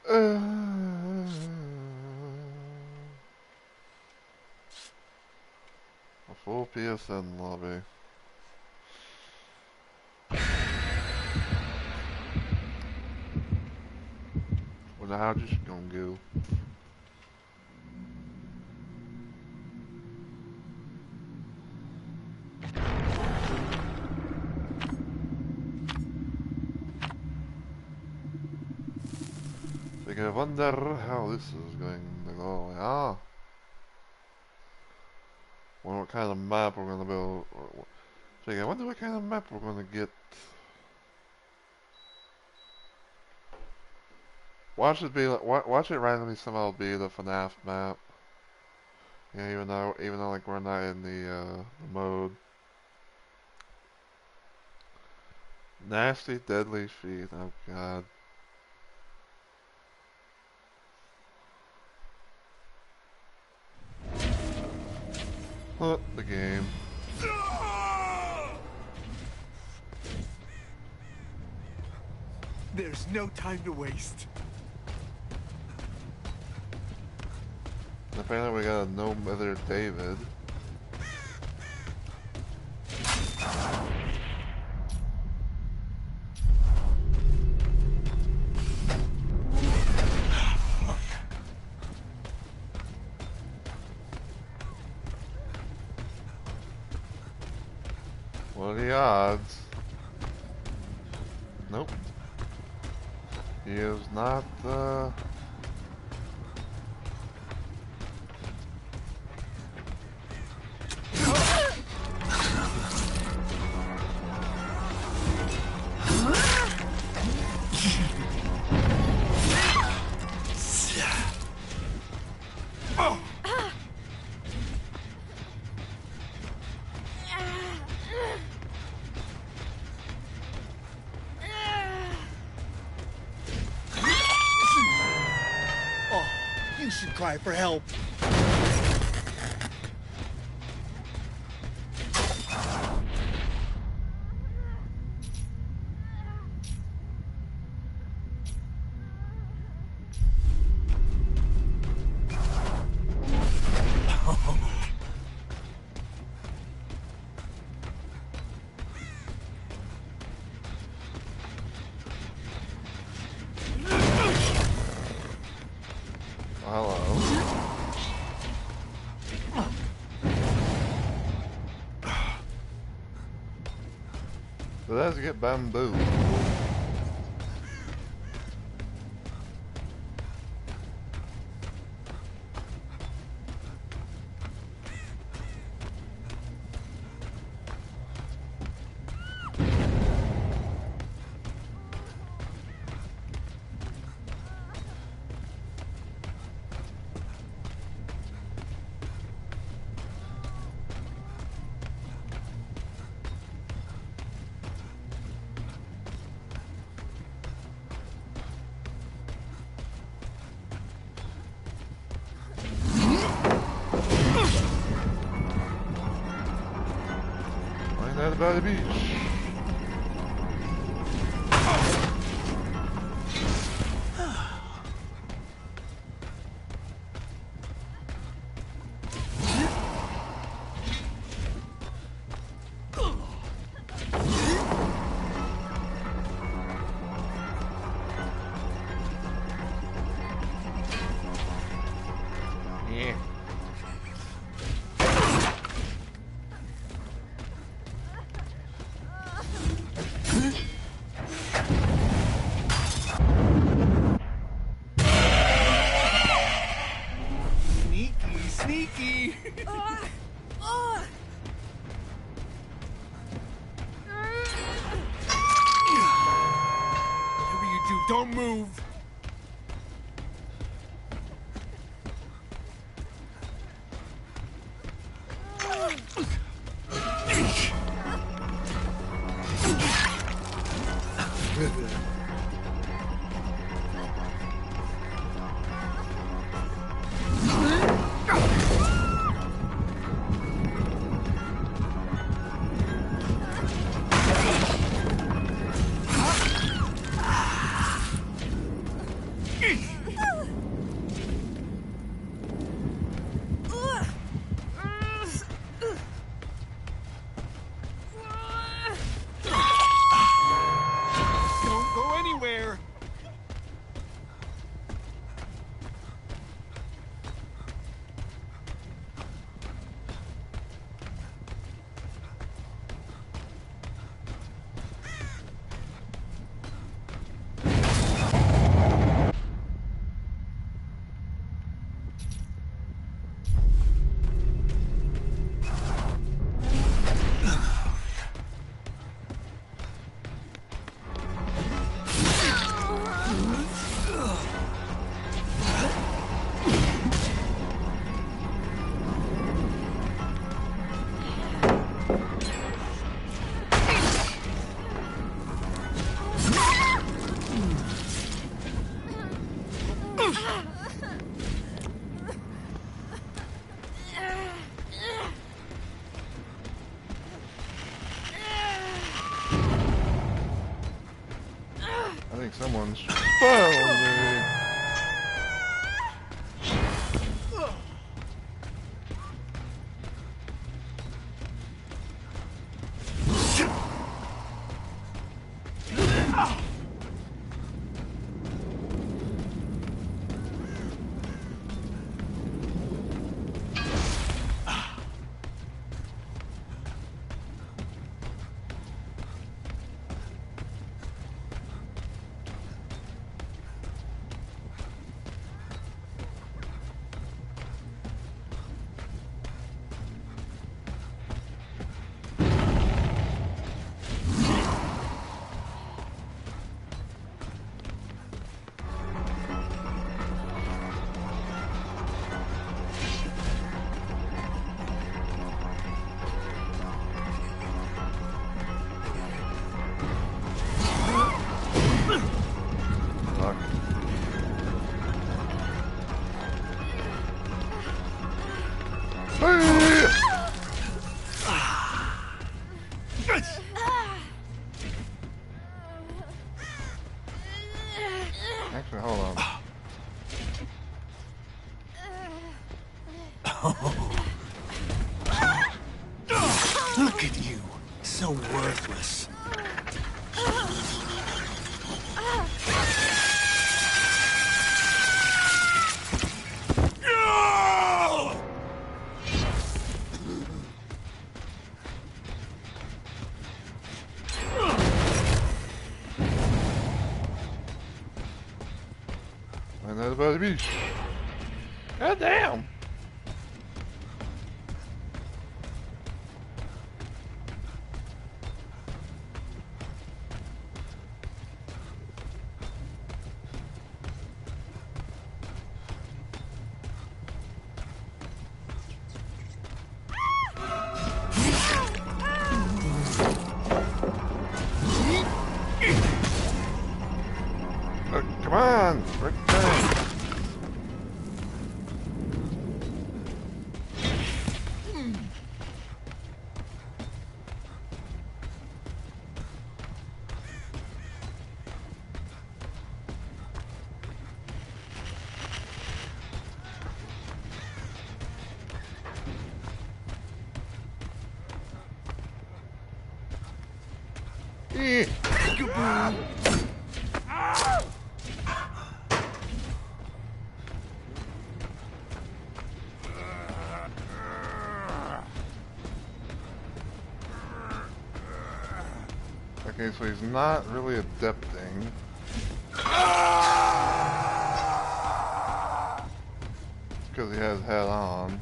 A full PSN lobby. Wonder how this gonna go. I wonder how this is going to go. Ah. Wonder what kind of map we're gonna build. I wonder what kind of map we're gonna get. Watch it be. Watch it randomly somehow be the FNAF map. Yeah, even though like we're not in the mode. Nasty deadly feet. Oh god. The game. There's no time to waste. Apparently we got a no mother David. What are the odds? Nope. He is not, You should cry for help. So that's to get bamboo. Right by the beach. Yeah. Sneaky! Whatever you do, don't move! Someone's found me. Actually, hold on. Look at you, so worthless. Another by the beach. God damn. Come on, break it down. Okay, so he's not really adapting. Because he has hat on.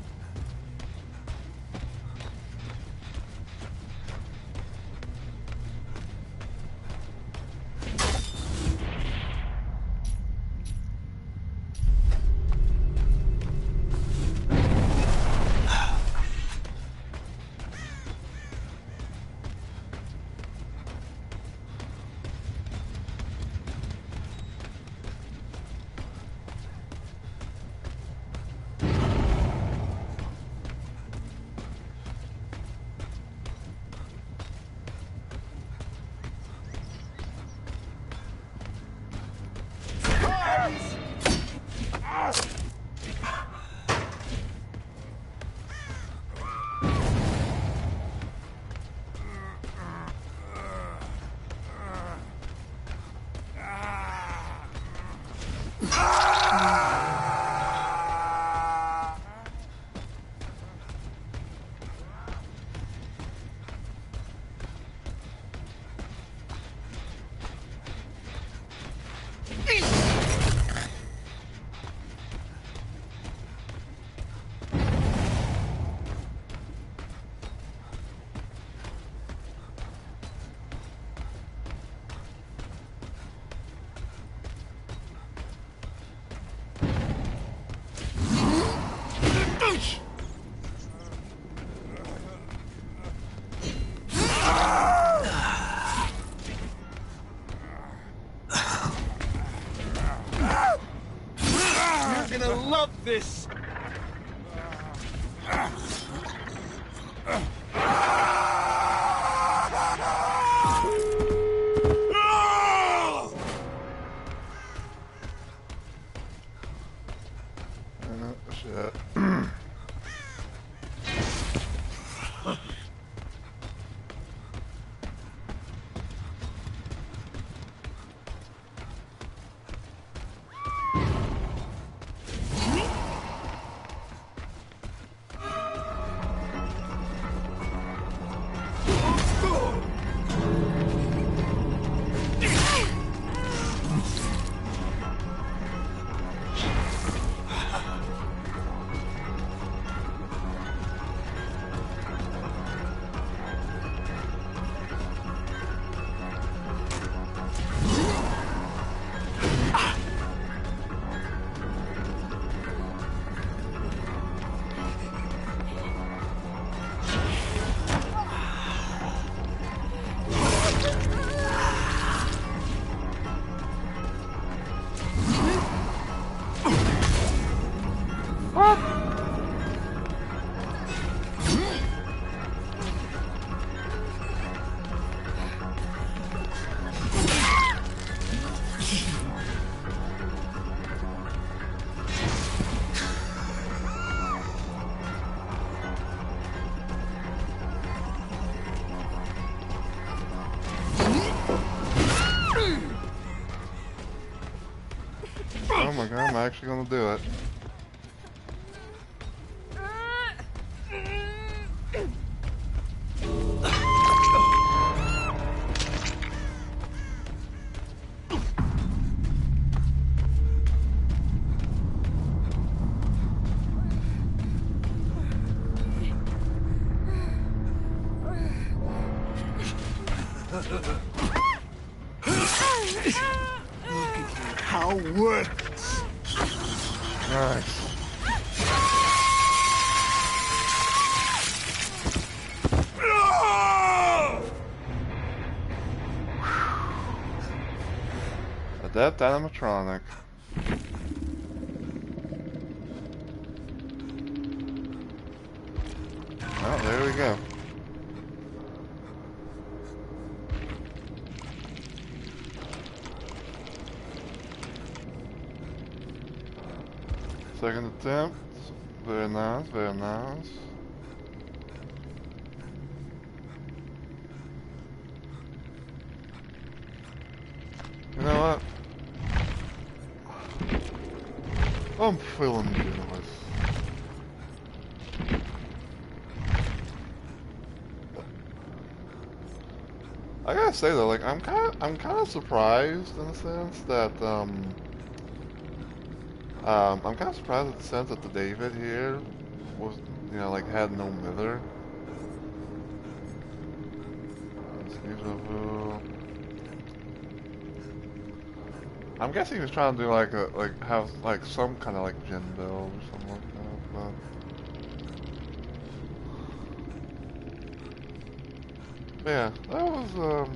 You're gonna love this! actually gonna do it. How worthless. Nice. Adept animatronic. Oh, there we go. Second attempt. Very nice, very nice. You know what? I'm feeling generous. I gotta say though, like I'm kind of surprised in the sense that I'm kind of surprised at the sense that the David here was, you know, like had no mither. I'm guessing he was trying to do like have like some kind of like gen build or something like that, but yeah, that was a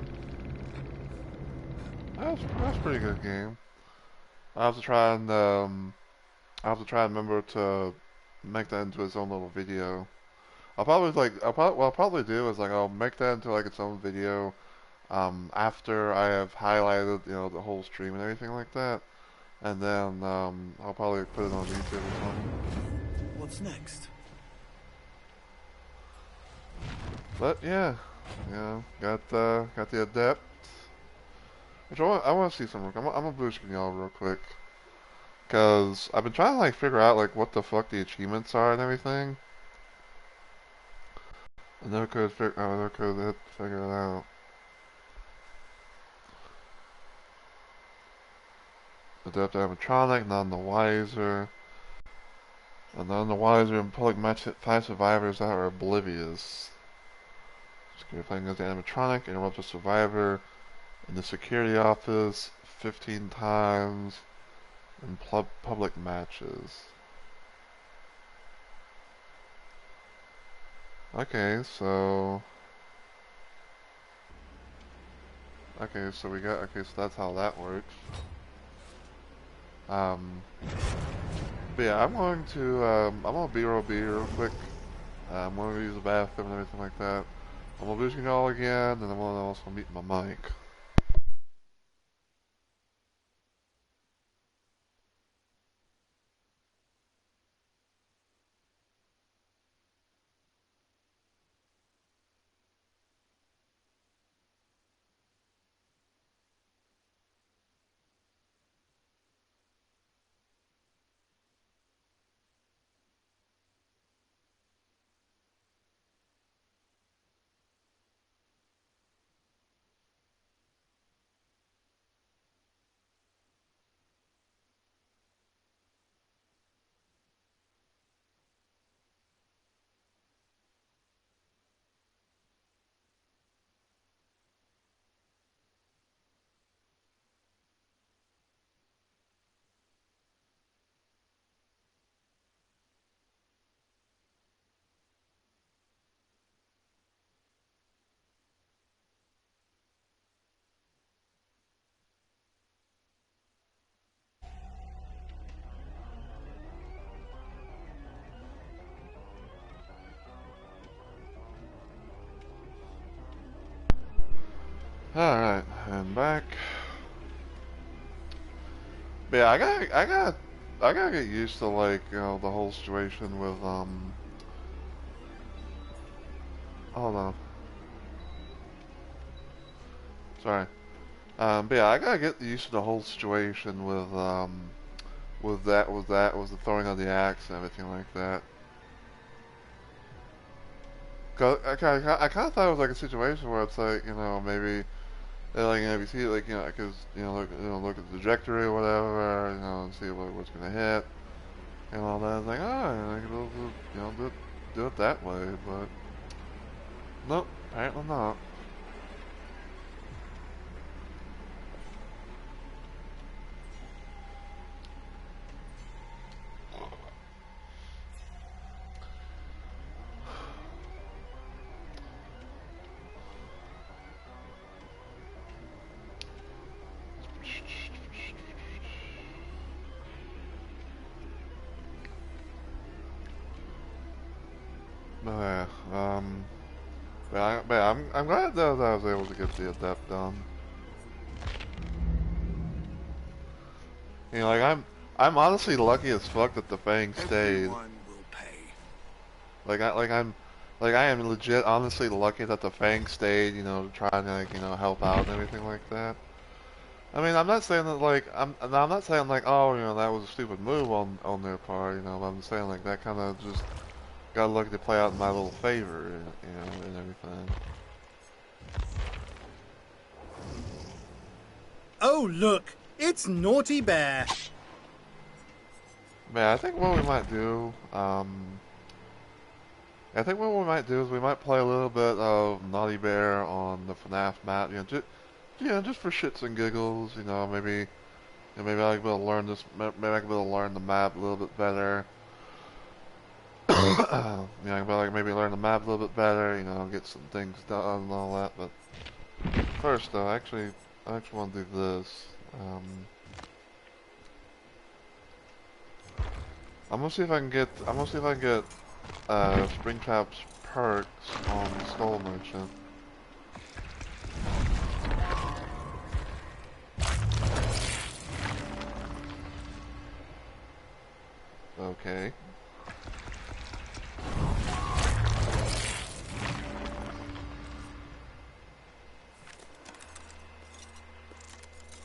pretty good game. I have to try and remember to make that into its own little video. What I'll probably do is like I'll make that into like its own video after I have highlighted, you know, the whole stream and everything like that, and then I'll probably put it on YouTube or something. What's next? But yeah, got the adept. Which I want to see some. I'm gonna blue screen y'all real quick, cause I've been trying to like figure out like what the fuck the achievements are and everything. I never could figure it out. Adept animatronic, none the wiser. And none the wiser in public match five survivors that are oblivious. You're playing as the animatronic, interrupt a survivor in the security office 15 times in public matches. Okay, so so that's how that works. But yeah, I'm gonna B-roll real quick. I'm gonna use the bathroom and everything like that. I'm gonna lose y'all again, and I'm gonna also mute my mic. Alright, I'm back. But yeah, I gotta get used to like, you know, the whole situation with hold on. Sorry. But yeah, I gotta get used to the whole situation with was the throwing of the axe and everything like that. 'Cause I kind of thought it was like a situation where it's like, you know, maybe like, you know, if you see like, you know, because look at the trajectory or whatever, you know, and see what's gonna hit and all that. It's like, oh, like, you know, do it that way, but nope, apparently not. But yeah, I'm glad that I was able to get the adept done. You know, like I'm honestly lucky as fuck that the Fang stayed. Everyone will pay. I am legit honestly lucky that the Fang stayed. You know, to try and like, you know, help out and everything like that. I mean, I'm not saying that like I'm not saying like, oh, you know, that was a stupid move on their part. You know, but I'm saying like that kind of just got lucky to play out in my little favor. You know, and everything. Oh, look! It's Naughty Bear! Man, I think what we might do, I think what we might do is we might play a little bit of Naughty Bear on the FNAF map, you know, just for shits and giggles, you know, maybe I can be able to learn this, maybe I can be able to learn the map a little bit better. You know, I can be like maybe learn the map a little bit better, you know, get some things done and all that, but first though, I actually want to do this. I'm gonna see if I can get Springtrap's perks on the Skull Merchant. Okay.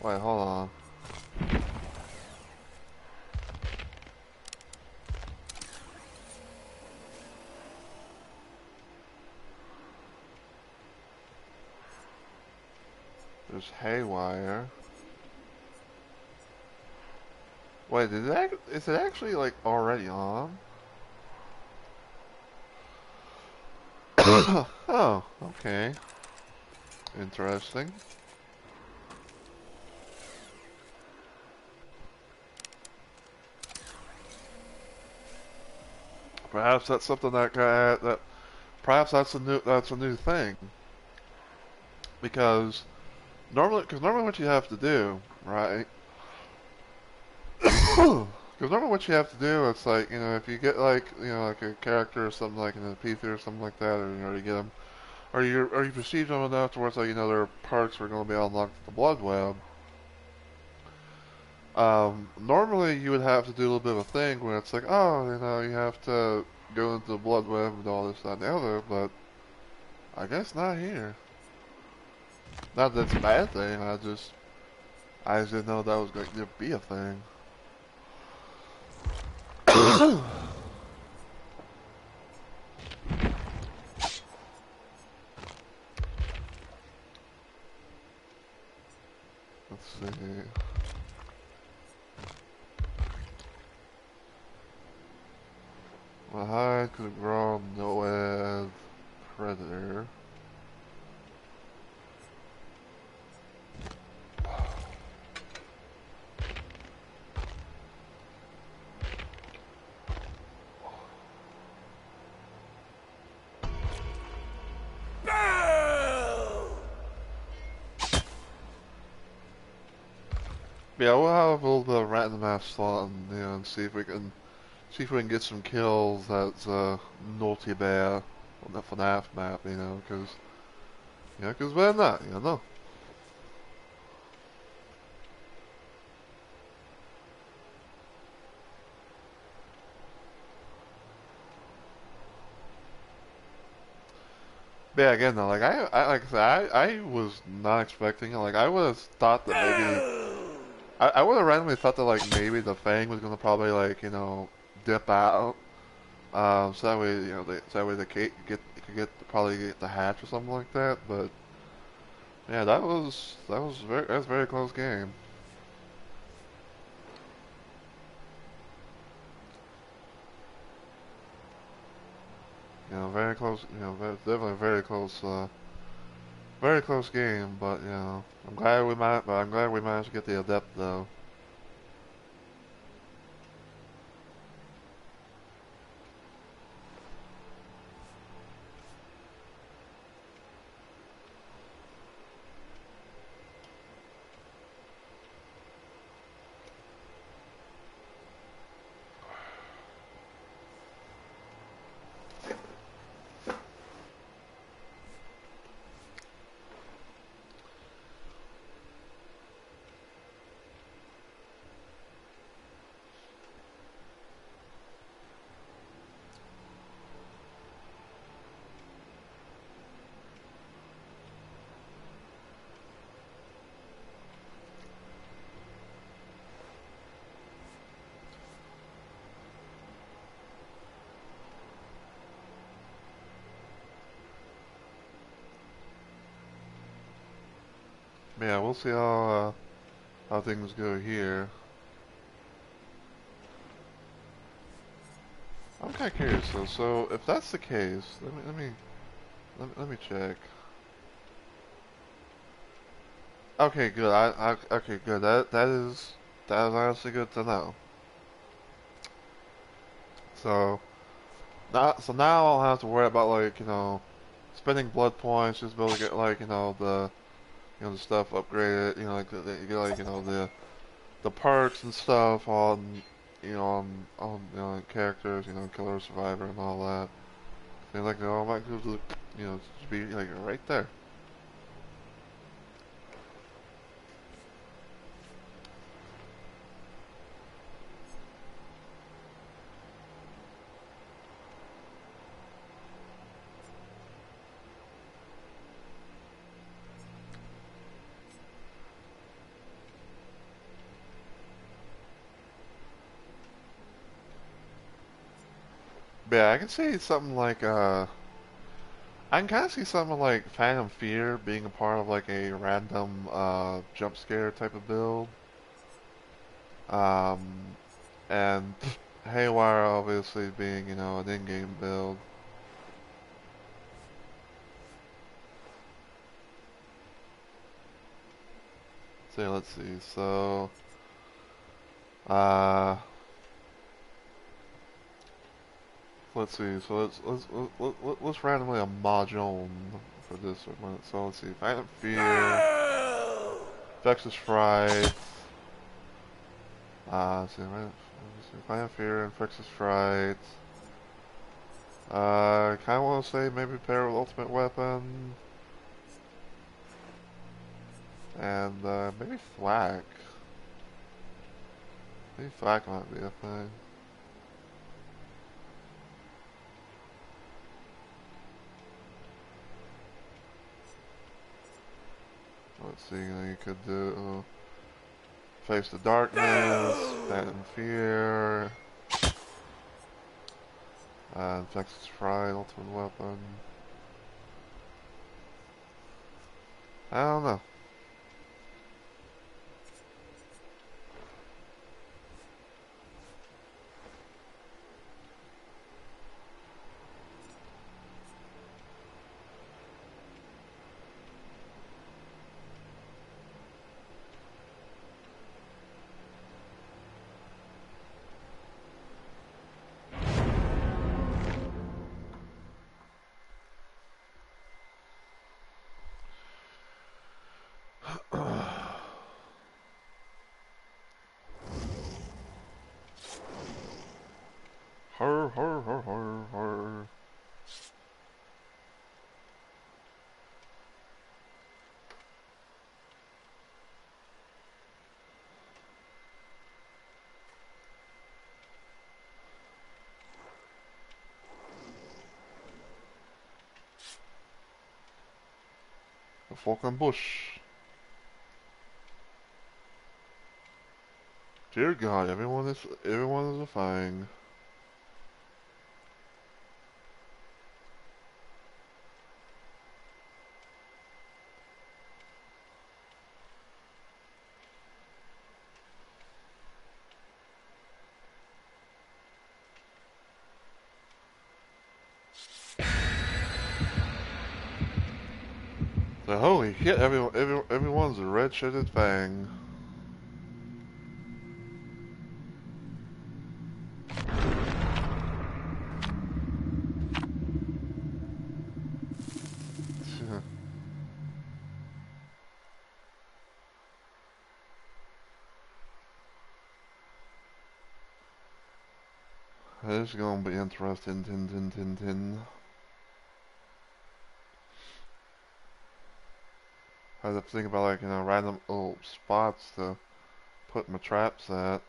Wait, hold on. There's Haywire. Wait, is it actually like already on? Oh, okay. Interesting. Perhaps that's something that perhaps that's a new thing. Because normally what you have to do, right? Because normally what you have to do, it's like, you know, if you get like, you know, like a character or something like in a P3 or something like that, or you know, you get them, or you perceive them enough to where it's like, you know, their perks are going to be unlocked at the Blood Web. Normally you would have to do a little bit of a thing where it's like, oh, you know, you have to go into the Blood Web and all this, that, and the other, but I guess not here. Not that it's a bad thing, I just didn't know that was going to be a thing. Let's see. My hide could have grown Noad Predator. Yeah, we'll have a little bit of random ass slot and, you know, and see if we can get some kills as Naughty Bear on the FNAF map, you know, because why not, you know? But yeah, again though, like I like I said, I was not expecting it. Like I would have thought that maybe I would have randomly thought that like maybe the Fang was gonna probably like dip out, so that way so that way the Kate could get probably get the hatch or something like that. But yeah, that was a very close game. Very close. Definitely a very close game. But I'm glad we managed to get the Adept though. Yeah, we'll see how things go here. I'm kind of curious though. So if that's the case, let me check. Okay, good. Okay, good. That is honestly good to know. So now I'll have to worry about like spending blood points just to be able to get like the stuff upgraded. Like you get like the perks and stuff on like, characters. Killer, survivor, and all that. And like all my groups, just be like right there. But yeah, I can see something like I can kind of see something like Phantom Fear being a part of like a random jump scare type of build. Um, and Haywire obviously being an in-game build. So let's see. So uh, let's see. So let's randomly a Mahjong for this one. So let's see. Phantom Fear, Vexus Fright. Let's see. Phantom Fear and Vexus Fright. I kind of want to say maybe pair with Ultimate Weapon. And maybe Thwack. Maybe Thwack might be a thing. Let's see, you could do Face the Darkness, Phantom Fear, Vexus Fright, Ultimate Weapon. I don't know. Her, her, her, her, her. The Falcon Bush. Dear God, everyone is a fang. So holy shit, everyone's a red-shirted fang. This is gonna be interesting, tin. I have to think about like, random little spots to put my traps at.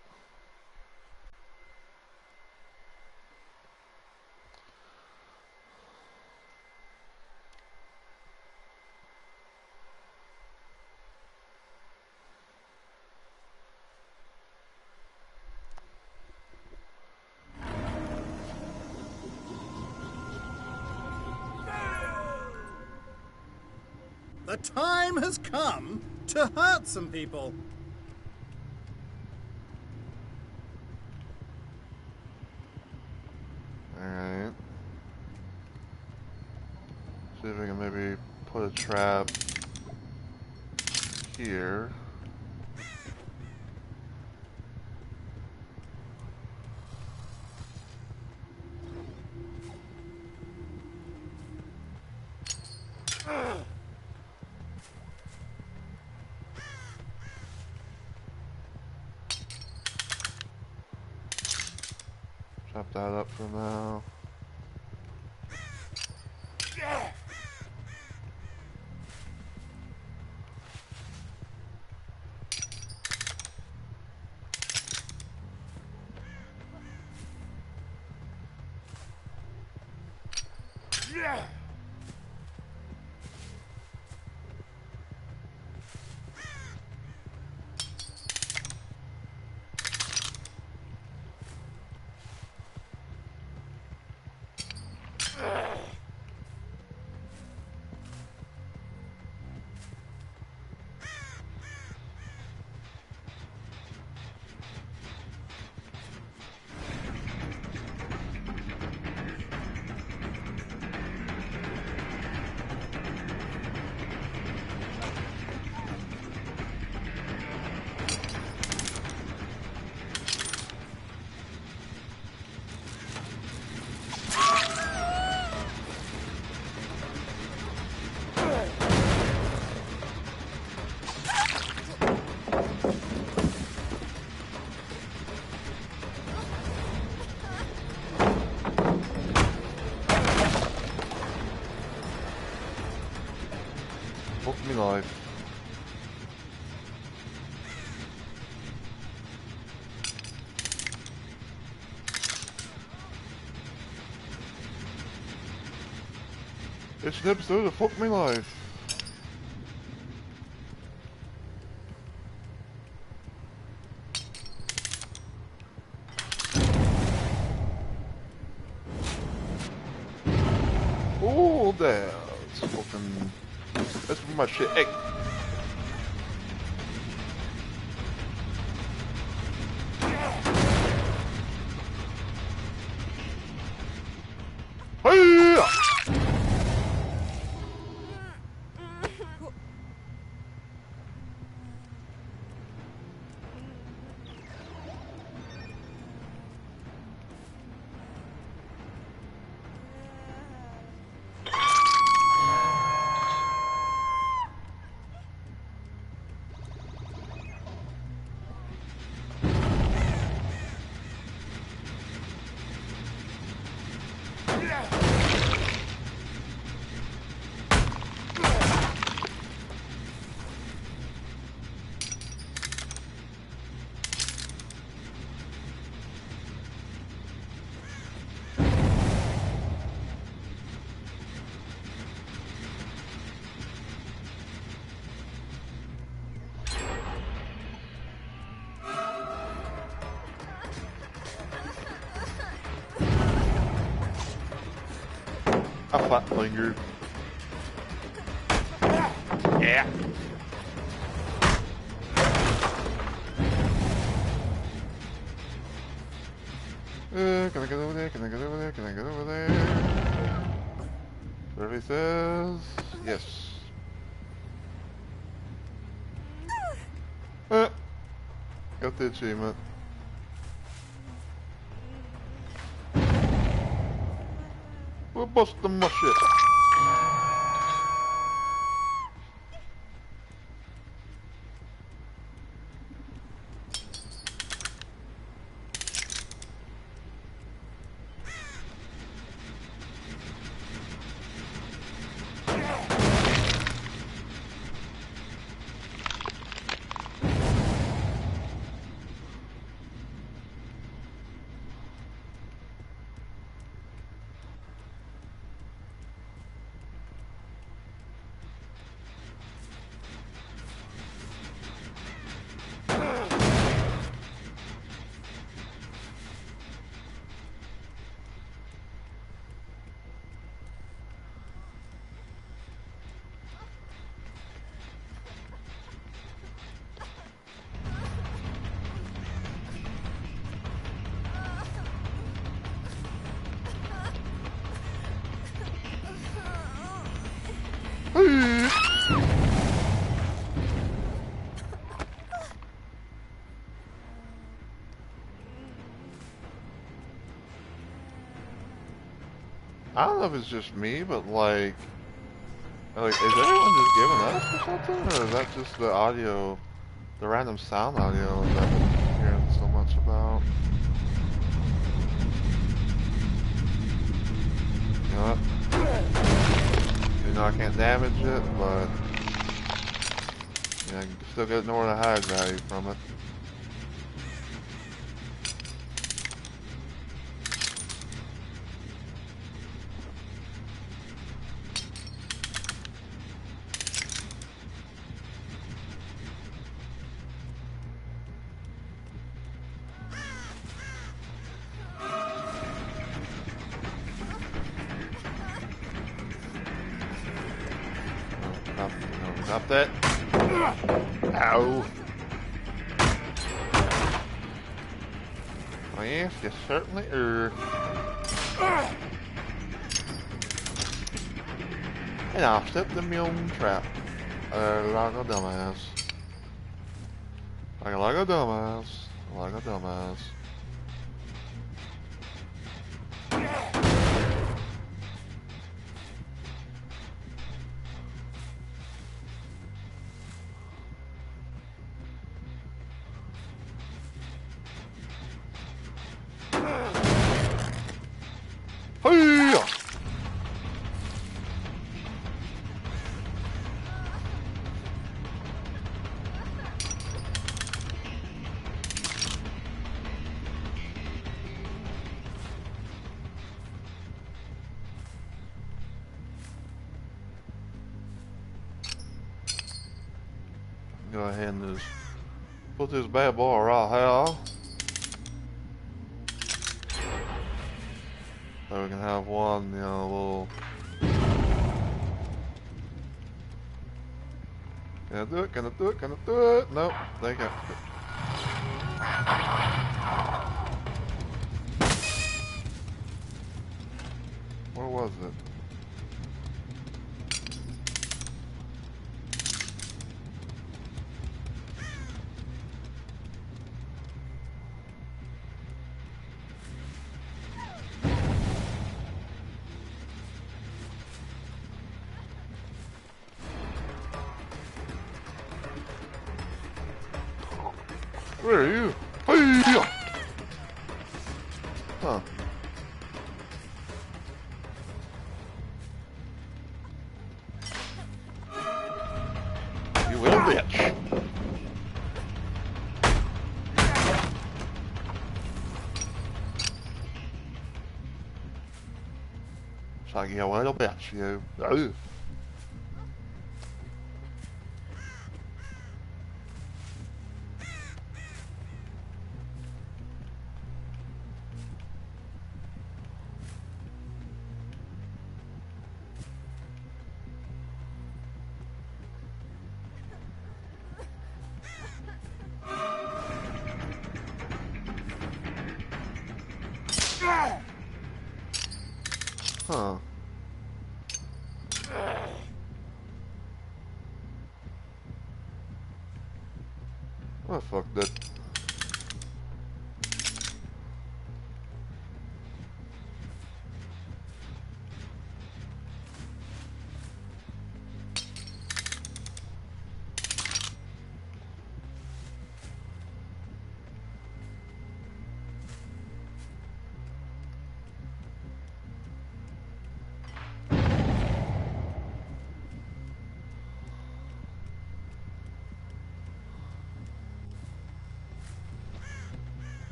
The time has come to hurt some people. Alright. See if we can maybe put a trap here. Chop that up for now. Fuck me life. It's an episode of Fuck Me Life. Oh, there. It's fucking... That's my shit. Hey. Hey! A flat finger. Yeah. Can I get over there? Can I get over there? Can I get over there? Survey says yes. Got the achievement. We're busting my shit. I don't know if it's just me, but like, is everyone just giving up or something? Or is that just the audio, the random sound audio that I've been hearing so much about? You know what? You know I can't damage it, but yeah, I can still get more of the high value from it. Stop that. Ow. Oh yes, you certainly are. And I'll step in my own trap. Like a dumbass. Like a dumbass. Like a dumbass. Hey! Go ahead and just put this bad boy right here. So we can have one, you know, little... Can I do it? Can I do it? Can I do it? Nope, they can't. Where was it? Where are you? Hey! Huh. You little bitch. It's like you little bitch, you. Ugh. Huh. Oh, fuck that.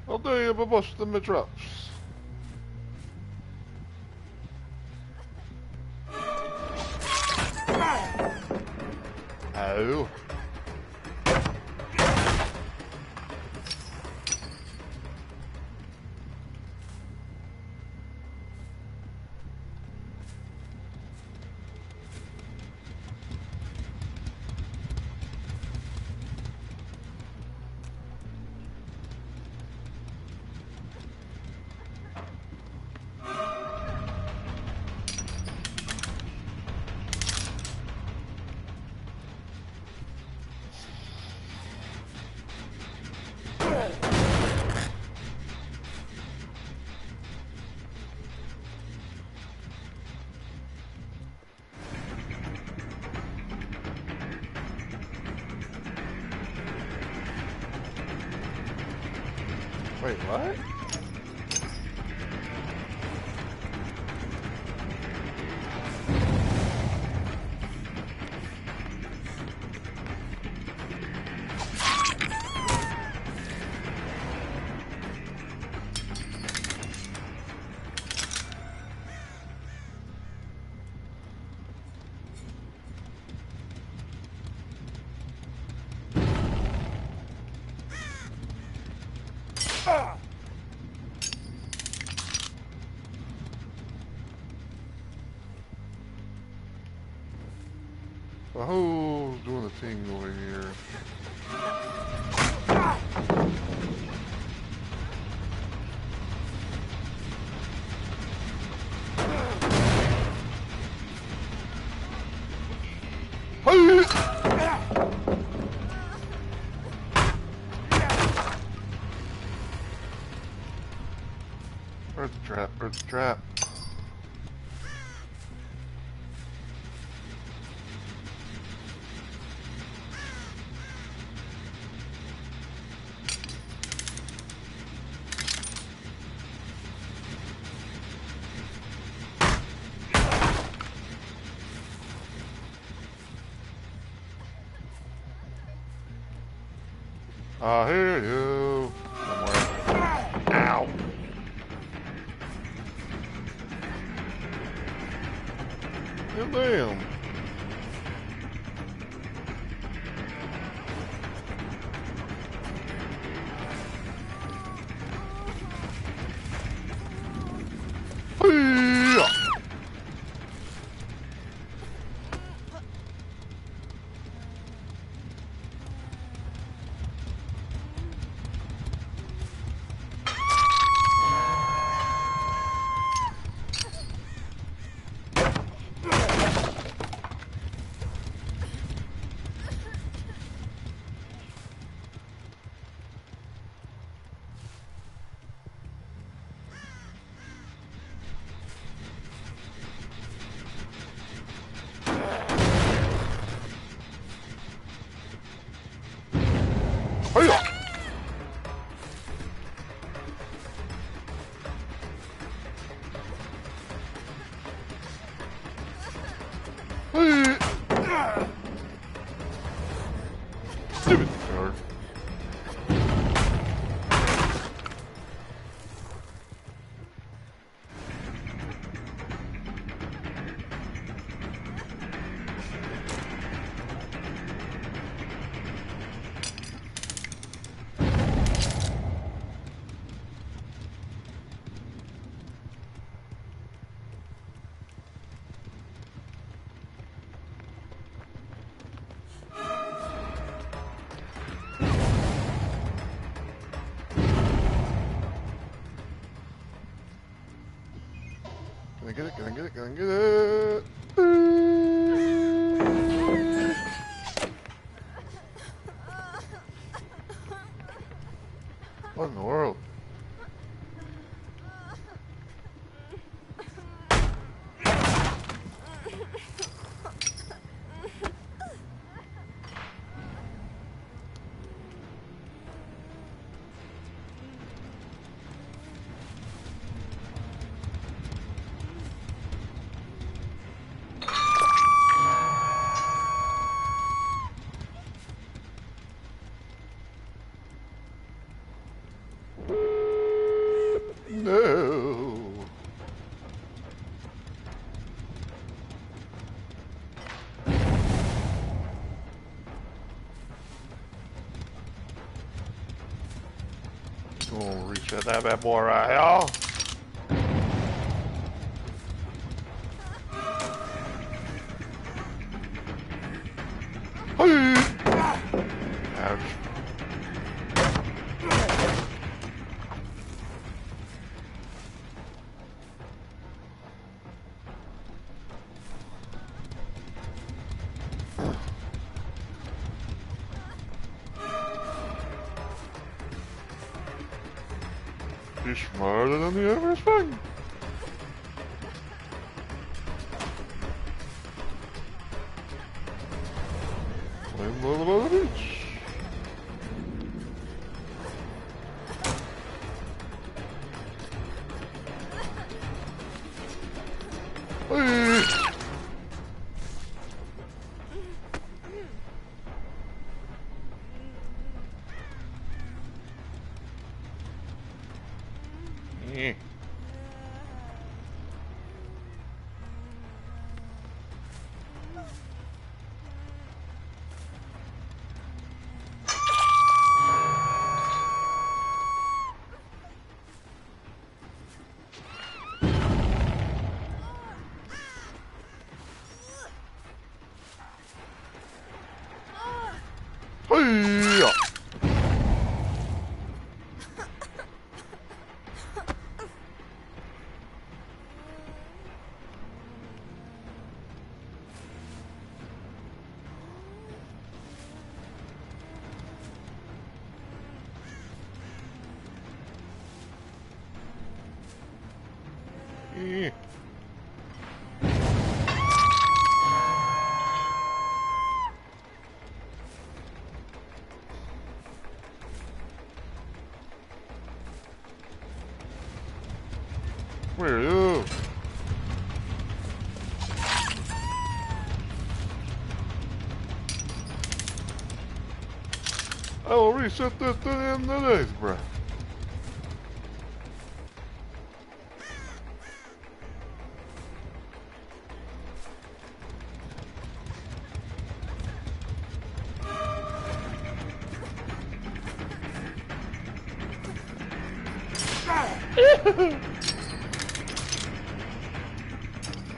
Oddaję pobocznym traps. Ow. Wait, what? So who's doing the thing over here? Hey! Where's the trap? Where's the trap? I hear you. Somewhere. Ow. And damn. Hey-ya. Can I get it? Can I get it? Can I get it? What in the world? No. Gonna reset that bad boy right here. Hey. Ouch. He's smarter than the average thing. Same level of the beach. Hey. Yeah. Hey. Yeah. Where are you? I will reset this to the end of the day, bruh.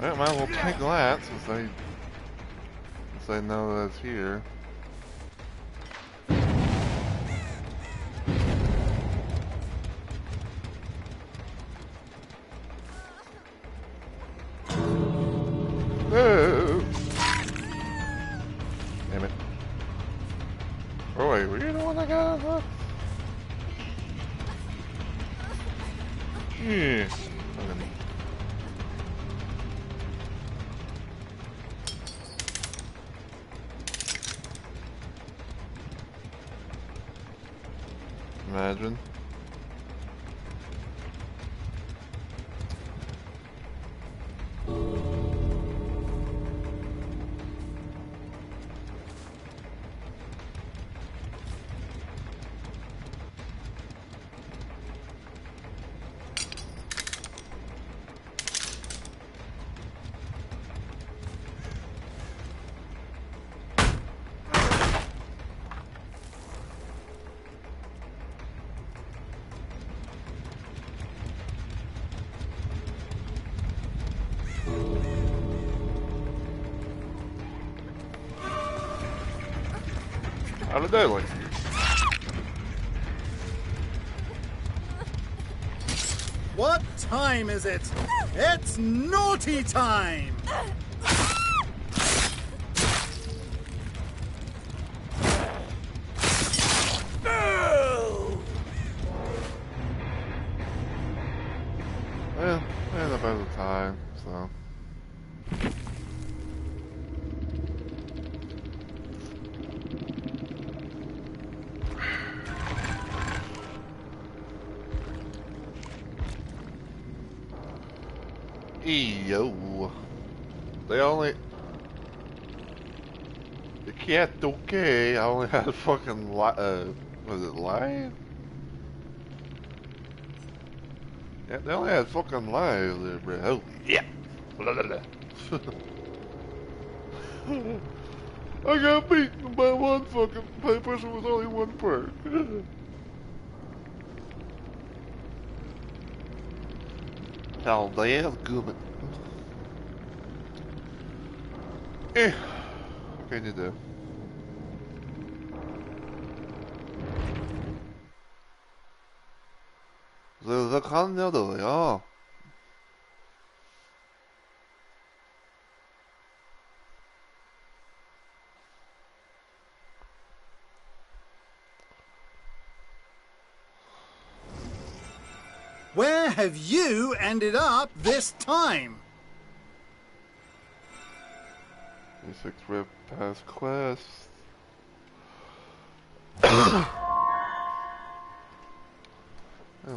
I might as well take that since I know that it's here. Oh. Damn it. Oh wait, were you the one that got it? Yeah. Okay. Imagine. How did that look? What time is it? It's naughty time! Well, I end up at the time, so. Yo. They only. The cat okay. I only had fucking was it live? Yeah, they only had fucking live there, bro. Holy yeah. Blah, blah, blah. I got beaten by one fucking person with only one perk. Hell, that's good. What can you do? Det kan jag då, ja. Where have you ended up this time? Basic rip past quest. And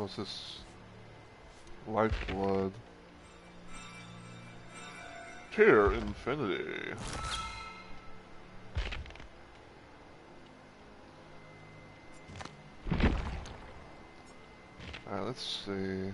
what's this? Lifeblood. Tear Infinity. Alright, let's see.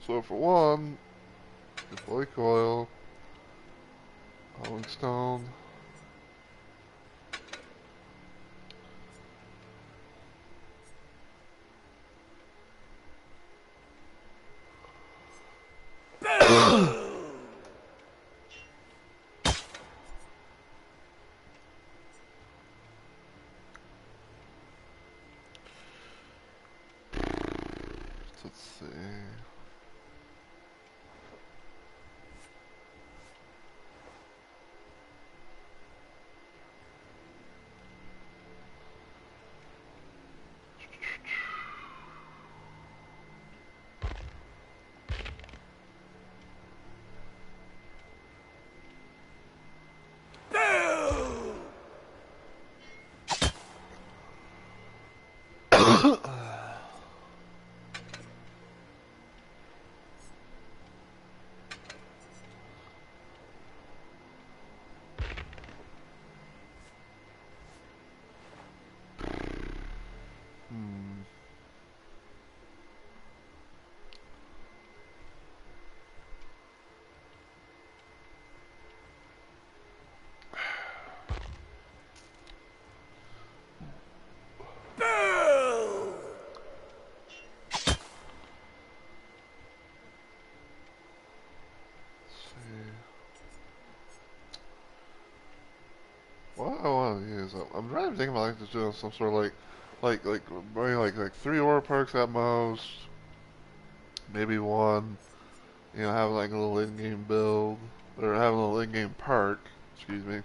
So for one, deploy coil, Rolling Stone. Let's see. What I want to use, I'm trying to think about like just doing some sort of maybe like 3 aura perks at most, maybe 1. You know, having like a little in-game build or having a little in-game perk. Excuse me.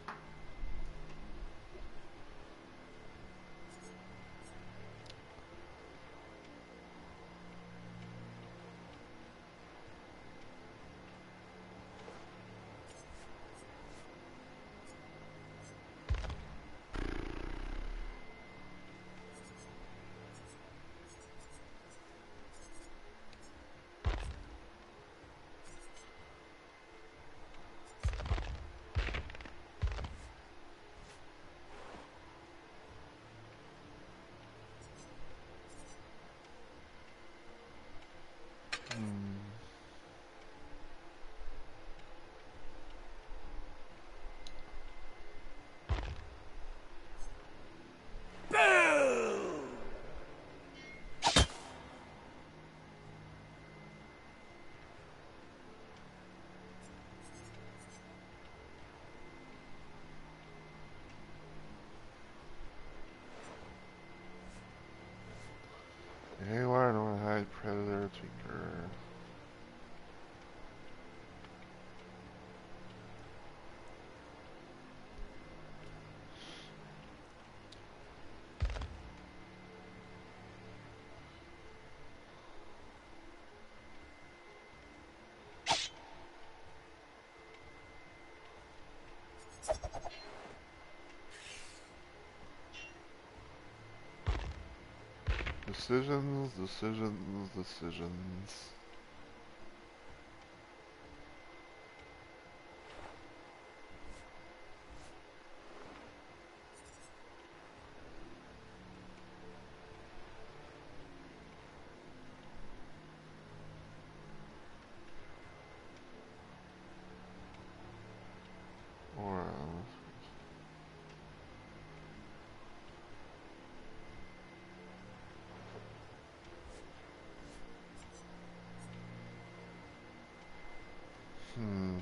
Decisions, decisions, decisions. Or hmm.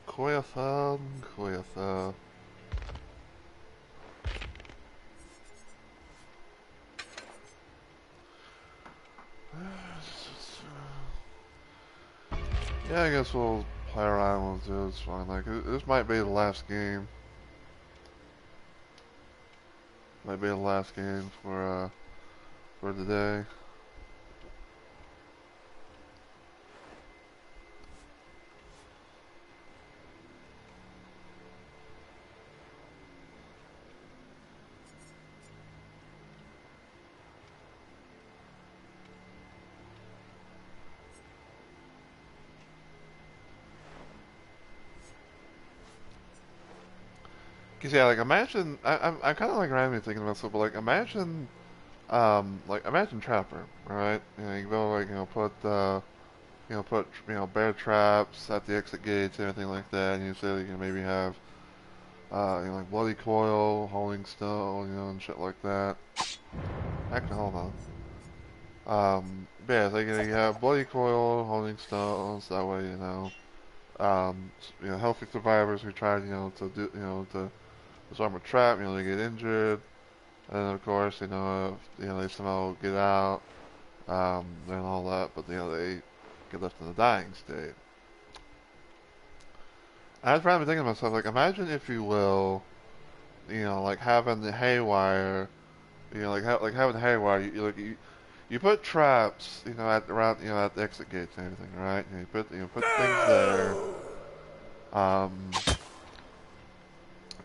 Koyathan, Koyatha. Yeah, I guess we'll play around with it. It's fine. Like, this might be the last game. Might be the last game for today. Cause yeah, like imagine I'm kind of like randomly thinking about stuff, but like imagine Trapper, right? You know, you go like put bear traps at the exit gates, everything like that, and you say you can maybe have like bloody coil, holding stone, and shit like that. Actually, hold on. But yeah, like you have bloody coil, holding stones. That way, healthy survivors who tried, to disarm a trap, they get injured, and then of course, if, they somehow get out, and all that, but they get left in a dying state. I was probably thinking to myself, like, imagine if you will, like having the haywire, like having the haywire, you put traps, at the exit gates and everything, right? You put things there,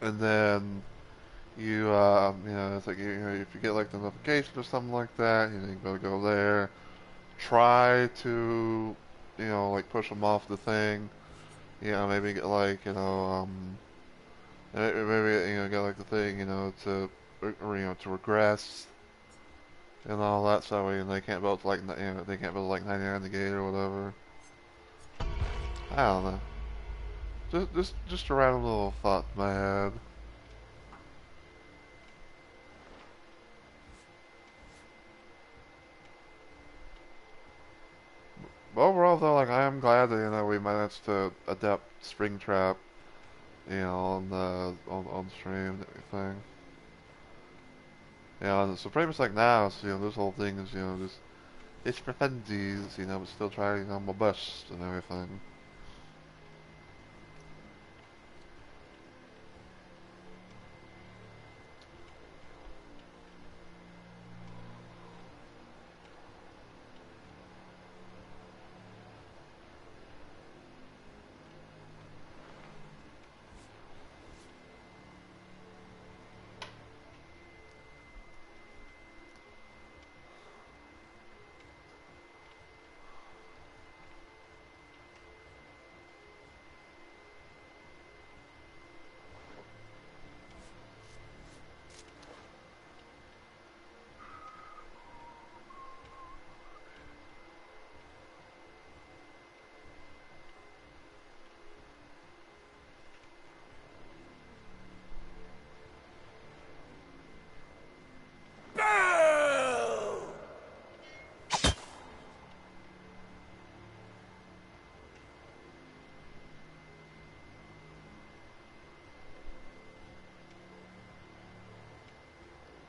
and then it's like if you get like the notification or something like that, you gotta go there, try to, like push them off the thing, maybe get like, maybe get like the thing, to regress and all that, so that way they can't build like, they can't build like 99 the gate or whatever. I don't know. Just a random little thought in my head. But overall, though, like I am glad that we managed to adapt Springtrap, on the on stream and everything. So pretty much like now, so, this whole thing is just it's for funsies, but still trying my best and everything.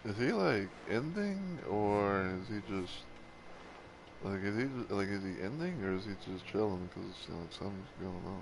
Is he like ending, or is he just like is he ending, or is he just chilling because like something's going on?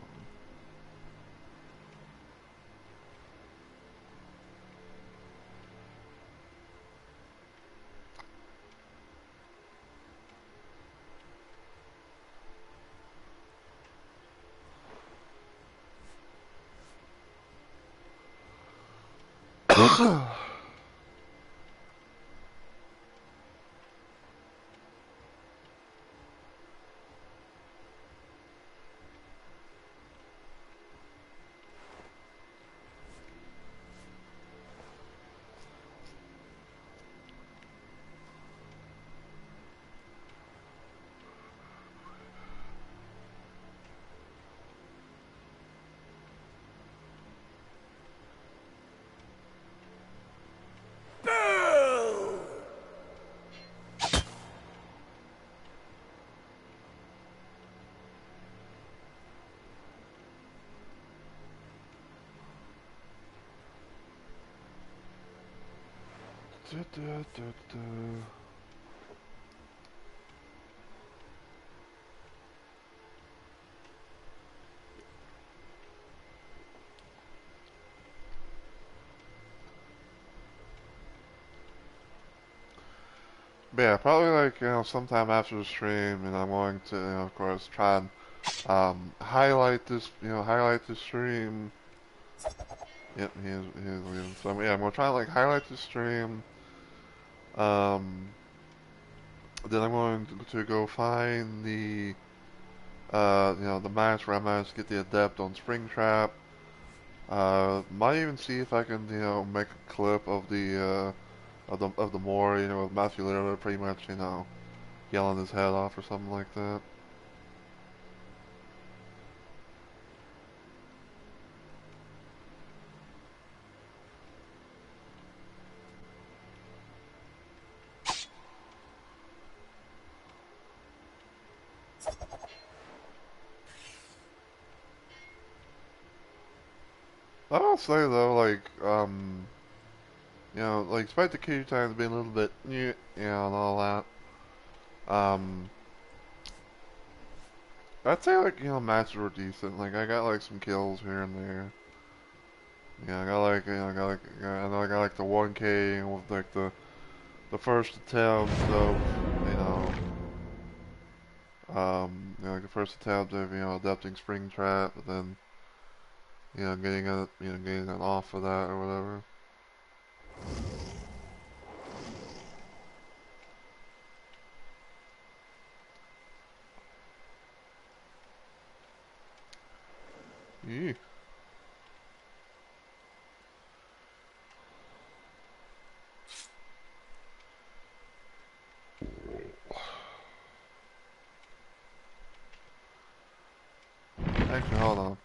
But yeah, probably like, sometime after the stream, I'm going to, of course, try and highlight this, highlight the stream. Yep, he is leaving. So yeah, I'm gonna try and like highlight the stream. Um, then I'm going to go find the, the match where I managed to get the adept on Springtrap. Might even see if I can, make a clip of the, of the Moor, with Matthew Lillard pretty much, yelling his head off or something like that. I'll say though, like, like, despite the queue times being a little bit, and all that, I'd say, like, matches were decent. Like, I got, like, some kills here and there. Yeah, I got, like, I know I got, like, the 1K with, like, the first attempt of, like, the first attempt of, adapting Springtrap, but then, getting it off of that or whatever. Yeah. Actually, hold on.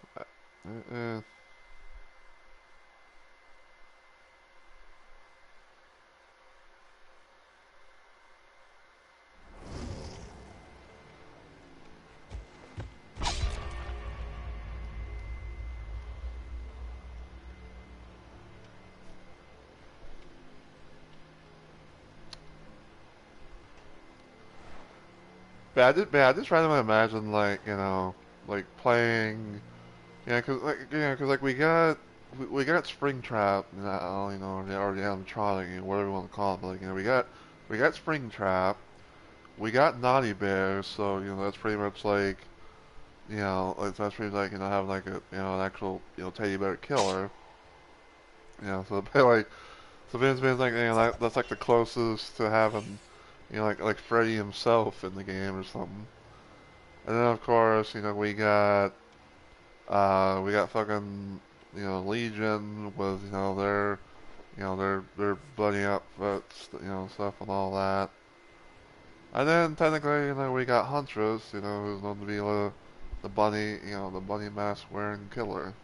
But I just randomly imagine, like, like playing, cause like we got Springtrap, or the animatronic, whatever you want to call it, but like, we got Springtrap, we got Naughty Bear, so, that's pretty much like, like, that's pretty like, having like a, an actual, teddy bear killer, so, but like, so Vince like, that's like the closest to having, like Freddy himself in the game or something. And then of course, we got fucking, Legion with, their buddy outfits, stuff and all that. And then technically, we got Huntress, who's known to be the bunny, the bunny mask wearing killer.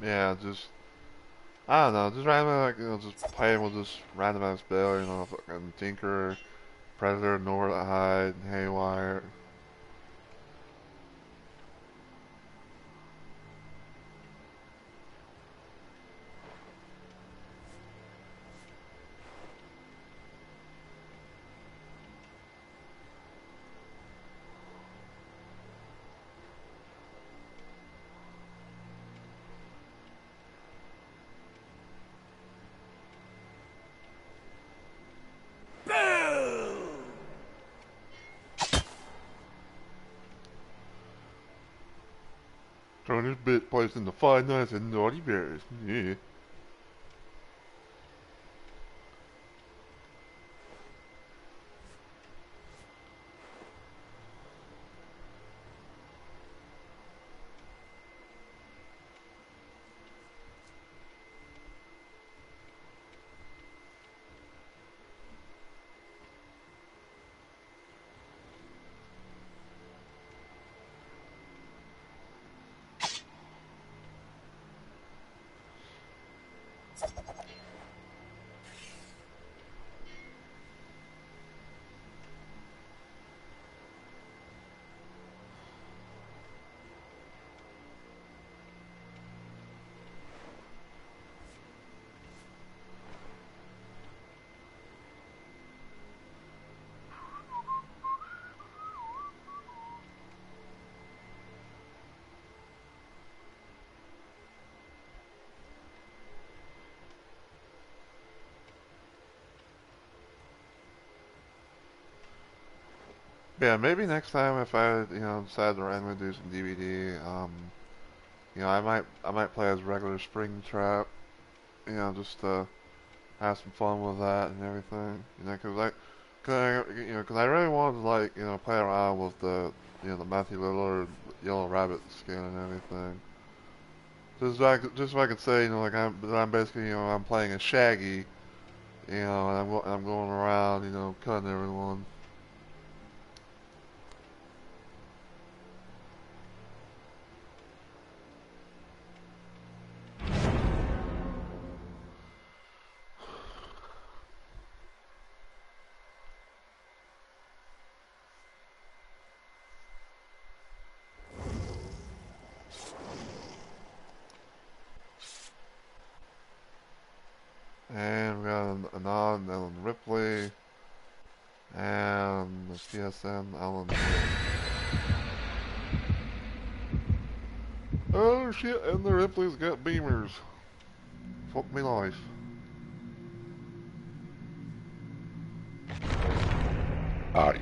Yeah, just I don't know, just randomly, like, just playing with this random ass bill, fucking Tinker, Predator, Northhide, Haywire. Throwing his bit placed in the Five Nights and Naughty Bears. Yeah. Yeah, maybe next time if I, decide to randomly do some DVD, I might play as regular Springtrap, just to have some fun with that and everything, cause I really wanted to play around with the Matthew Lillard Yellow Rabbit skin and everything. Just so I could say, I'm basically, I'm playing as Shaggy, and I'm going around, cutting everyone. And we got a nod and Ellen Ripley. And the PSN Alan Wake. Oh shit, and the Ripley's got beamers. Fuck me life. Aye.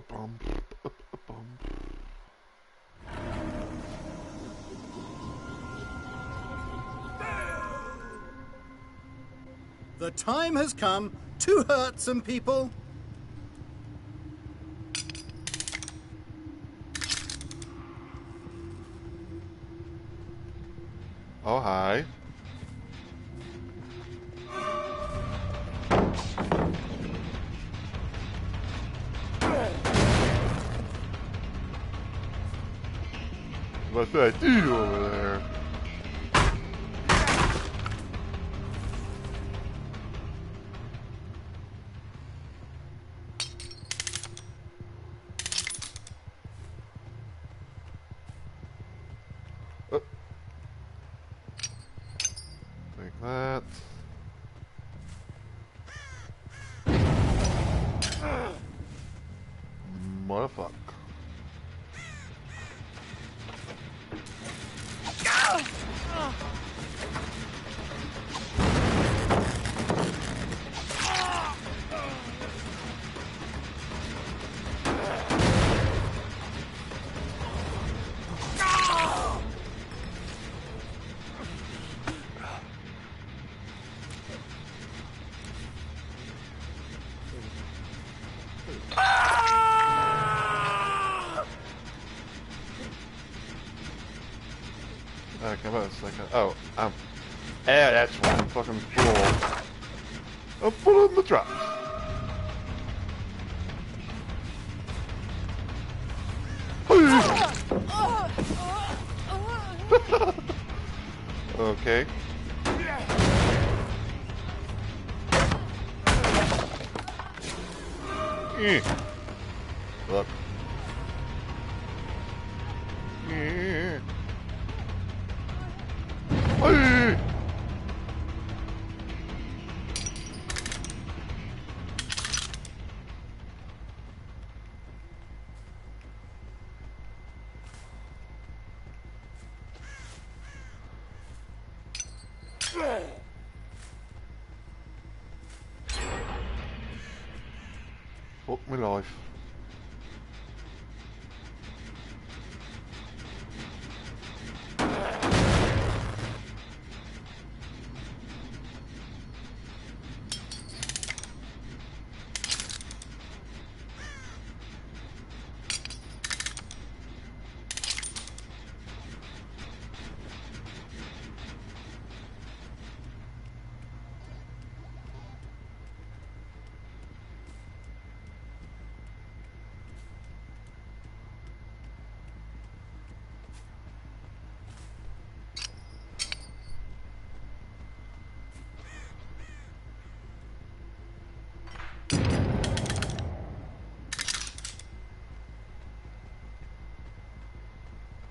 Bum, bum. The time has come to hurt some people. Oh, hi. What did I do over there? Take that. Motherfucker. second, wait a second. Oh, yeah, that's right, I'm fucking fool. I'm full in the traps. Okay. Look. Fuck my life.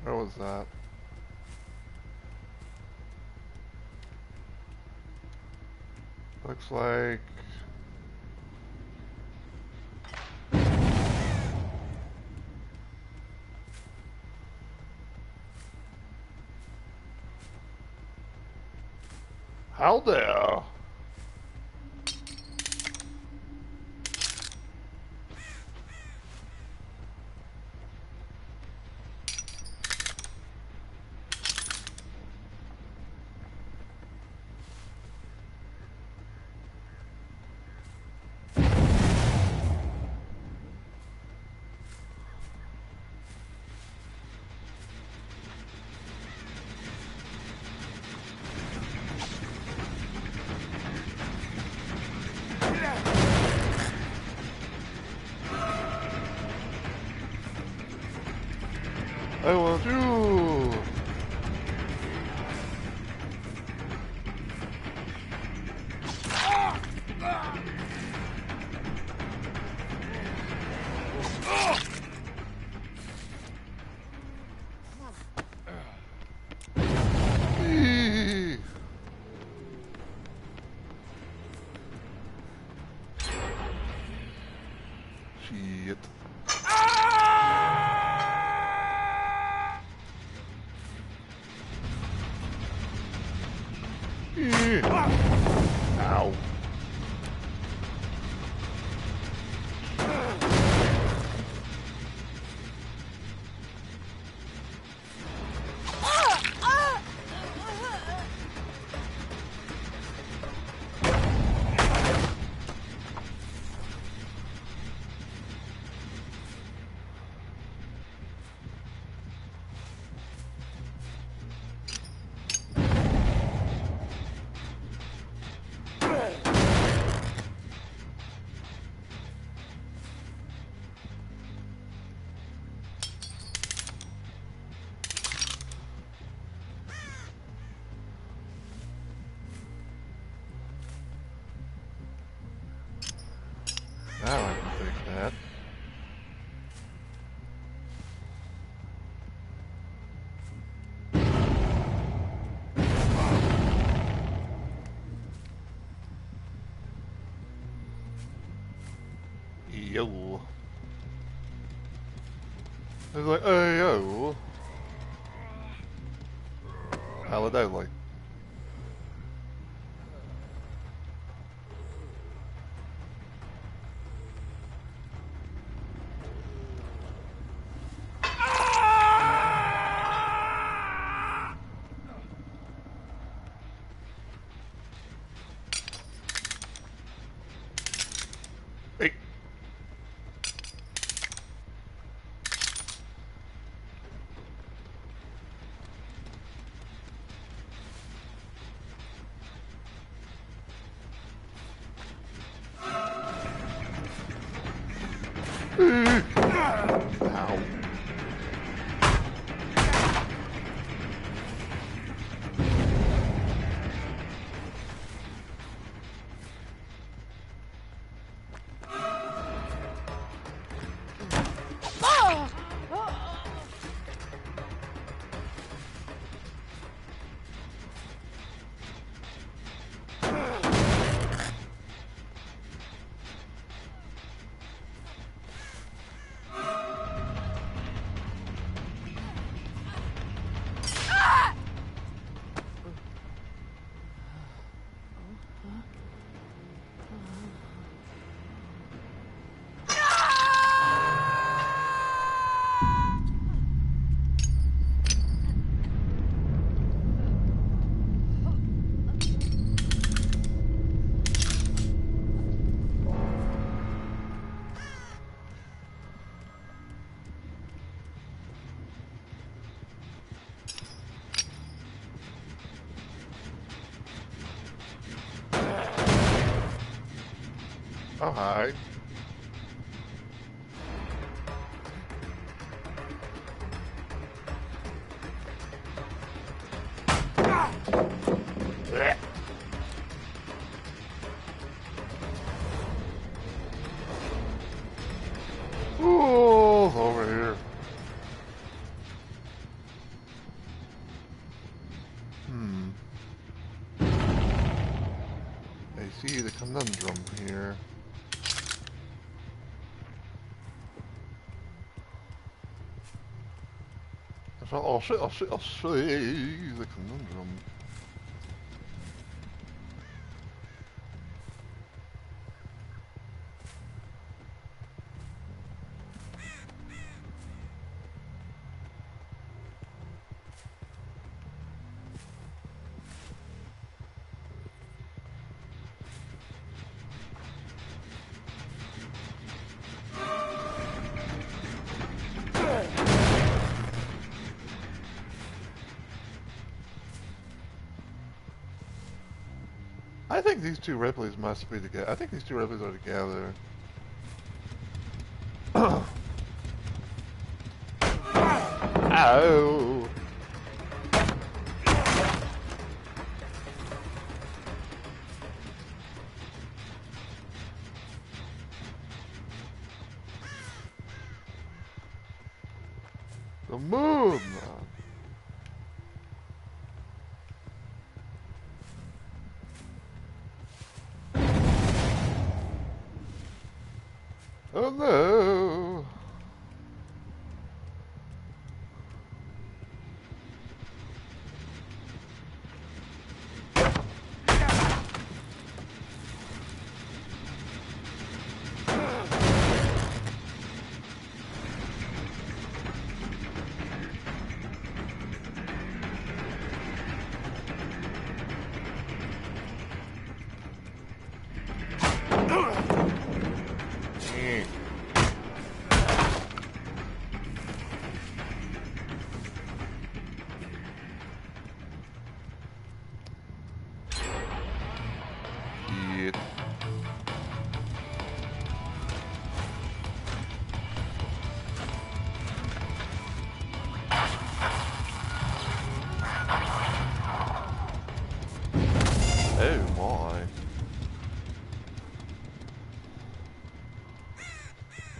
Where was that? Looks like... How dare! I want you! Eee. Shit. Eee. Ow. Now I can fix that. Yo. It's like, hey yo. Hello, Hey. Ow. Oh, hi. Blech. Ooh, over here. I see the conundrum here. I'll show you the conundrum. I think these two Ripleys must be together. I think these two Ripleys are together. Ow! The moon! Oh no! Shit. Oh my.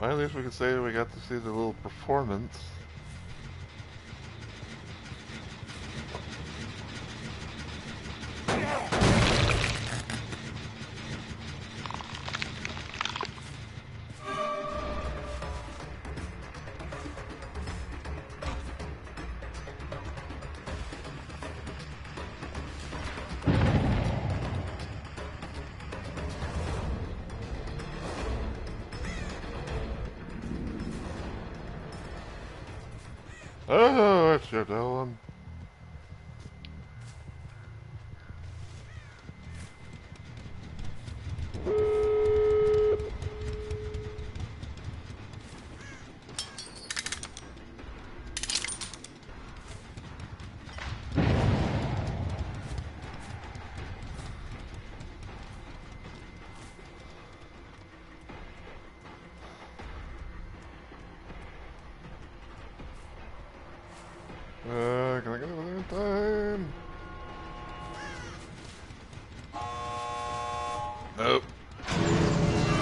Well, at least we could say we got to see the little performance. Oh, that's your Dylan.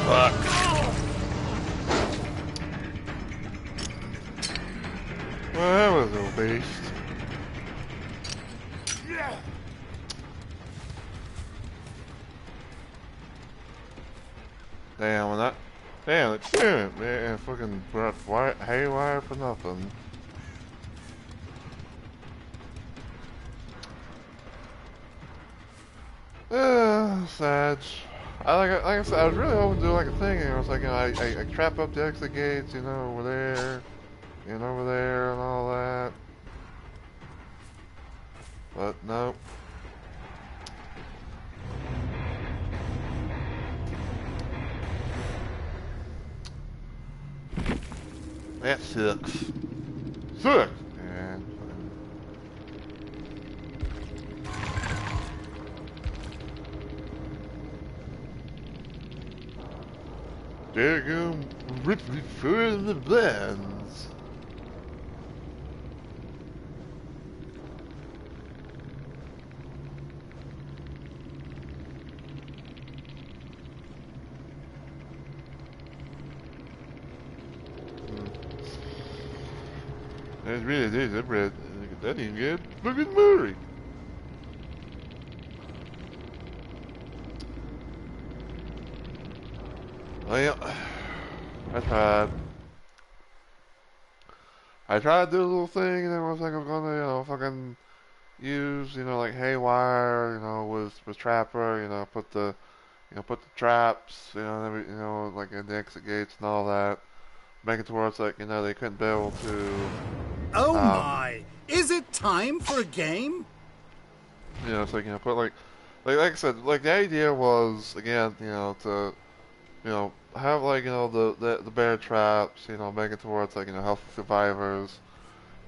Fuck. Well, that was a beast. Damn, when that... Damn, it's it, man. Fucking brought white haywire for nothing. Sad. Like I said, I was really hoping to do like a thing, and I was like, you know, I trap up the exit gates, you know, over there, and over there, and all that. But no. That sucks. Sucks! And there go rip me through the blends. That's really is that bread. That ain't good. Look at Murray. Well, I tried to do a little thing, and then I was like, I'm gonna, you know, fucking use, you know, like haywire, you know, with Trapper, you know, put the traps, you know, and every, you know, like in the exit gates and all that, make it to where it's like, you know, they couldn't be able to. Oh my! Is it time for a game? You know, it's like, you know, put like I said, like the idea was again, you know, to, you know, have like, you know, the bear traps, you know, make it to where it's like, you know, help survivors,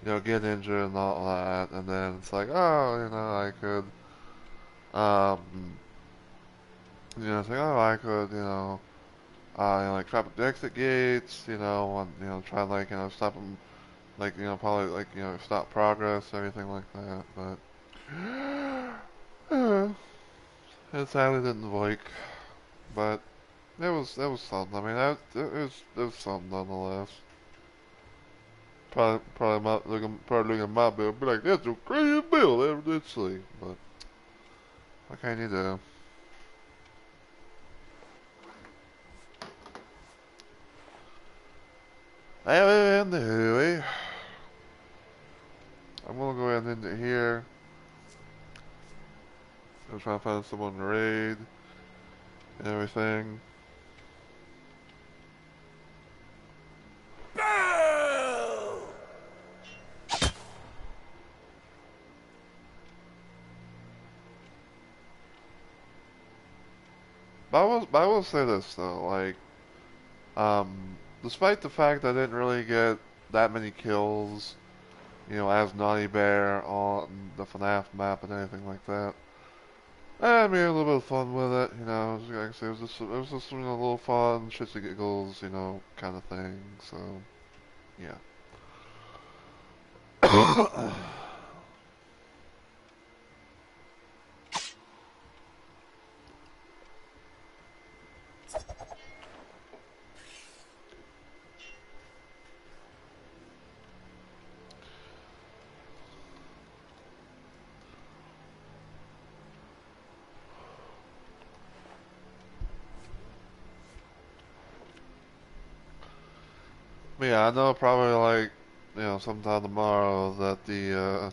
you know, get injured and all that, and then it's like, oh, you know, I could, you know, it's like, oh, I could, you know, like trap up the exit gates, you know, and, you know, try and like, you know, stop them, like, you know, probably like, you know, stop progress, everything like that, but. It sadly didn't work, but it was something. I mean, it was something nonetheless. Probably looking at my bill, be like, that's a crazy bill ever did see. But what can you do? And anyway, I'm gonna go ahead and end it here. I'm trying to find someone to raid and everything. But I will say this though, like, despite the fact I didn't really get that many kills, you know, as Naughty Bear on the FNAF map and anything like that, I had a little bit of fun with it, you know. Like I say, it was just you know, a little fun, shits and giggles, you know, kind of thing. So, yeah. But yeah, I know probably like, you know, sometime tomorrow that you know,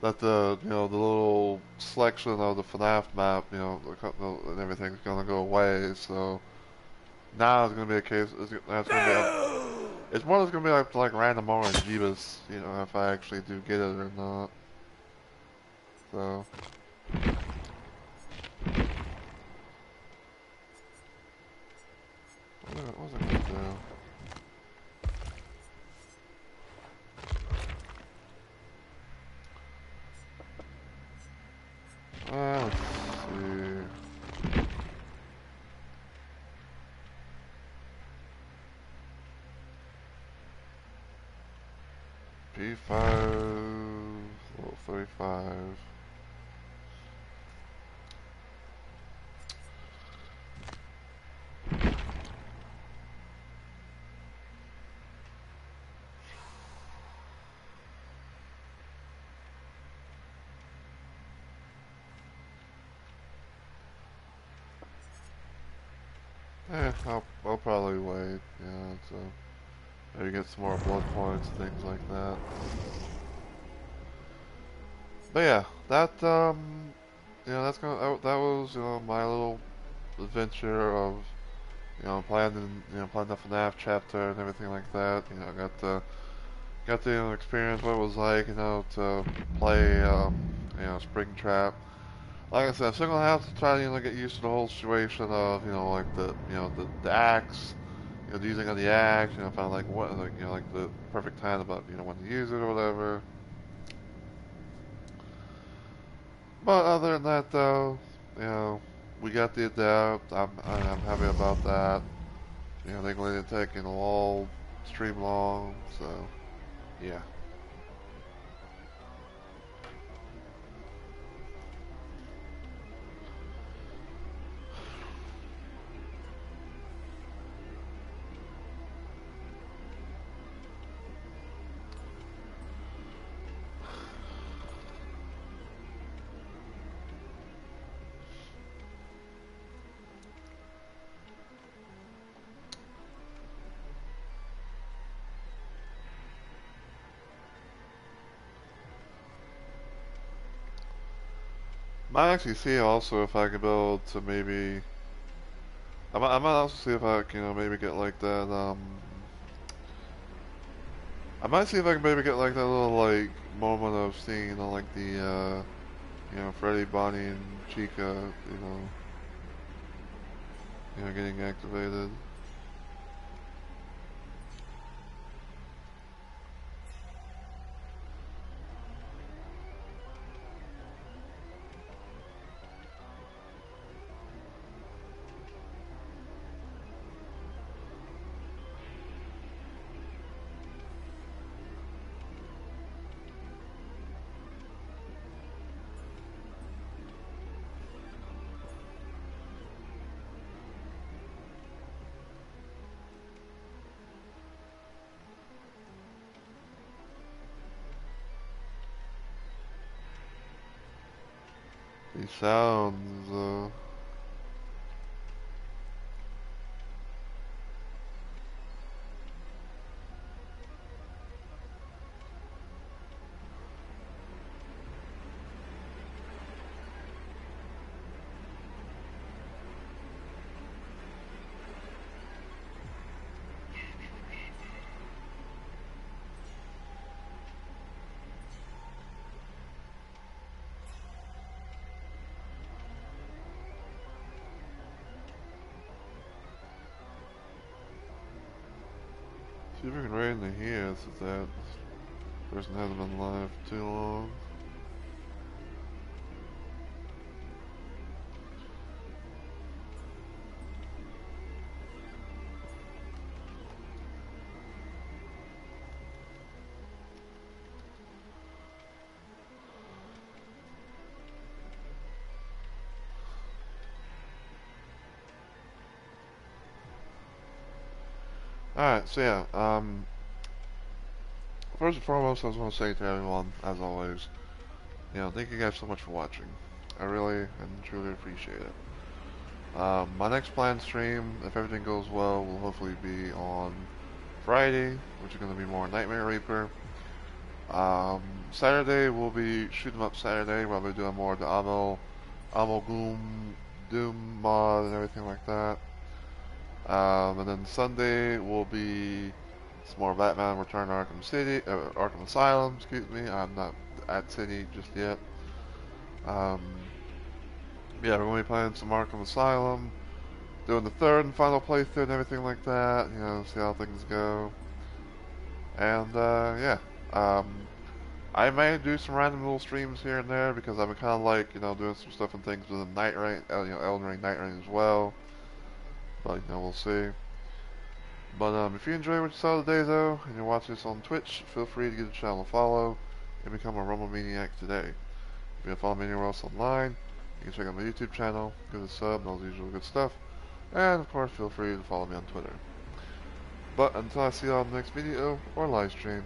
the little selection of the FNAF map, you know, and everything's gonna go away. So now it's gonna be a case. That's gonna be. It's more just gonna be like random RNGs, you know, if I actually do get it or not. So. What was I gonna do? Let's see. P5, level 35. I'll probably wait, yeah, so maybe get some more blood points, things like that. But yeah, that was, my little adventure of, playing the FNAF chapter and everything like that. I got to experience what it was like, to play, Springtrap. Like I said, I'm still gonna have to try to, get used to the whole situation of, like the axe, the using of the axe, find like like the perfect time about, when to use it or whatever. But other than that, though, we got the adapt. I'm happy about that. They let it take all stream long, so yeah. Might actually see also if I can build to maybe. I might also see if I can, maybe get like that. I might see if I can maybe get like that little like moment of seeing, like the Freddy, Bonnie, and Chica, getting activated. These sounds, see if we can raid in here since that person hasn't been live for too long. Alright, so yeah, first and foremost, I just want to say to everyone, as always, thank you guys so much for watching. I really and truly appreciate it. My next planned stream, if everything goes well, will hopefully be on Friday, which is going to be more Nightmare Reaper. Saturday, we'll be shooting up Saturday, where we'll be doing more of the Doom mod and everything like that. And then Sunday will be some more Batman Return to Arkham Asylum, excuse me. I'm not at City just yet. Yeah, we're going to be playing some Arkham Asylum, doing the third and final playthrough and everything like that, see how things go. And, yeah, I may do some random little streams here and there because I've been kind of like, doing some stuff and things with the Night Rain, Elden Ring Night Rain as well. But, we'll see. But, if you enjoyed what you saw today, though, and you're watching this on Twitch, feel free to give the channel a follow and become a Rumble Maniac today. If you want to follow me anywhere else online, you can check out my YouTube channel, give it a sub, and all the usual good stuff. And, of course, feel free to follow me on Twitter. But, until I see you all in the next video or live stream,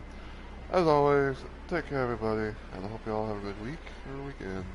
as always, take care, everybody, and I hope you all have a good week or weekend.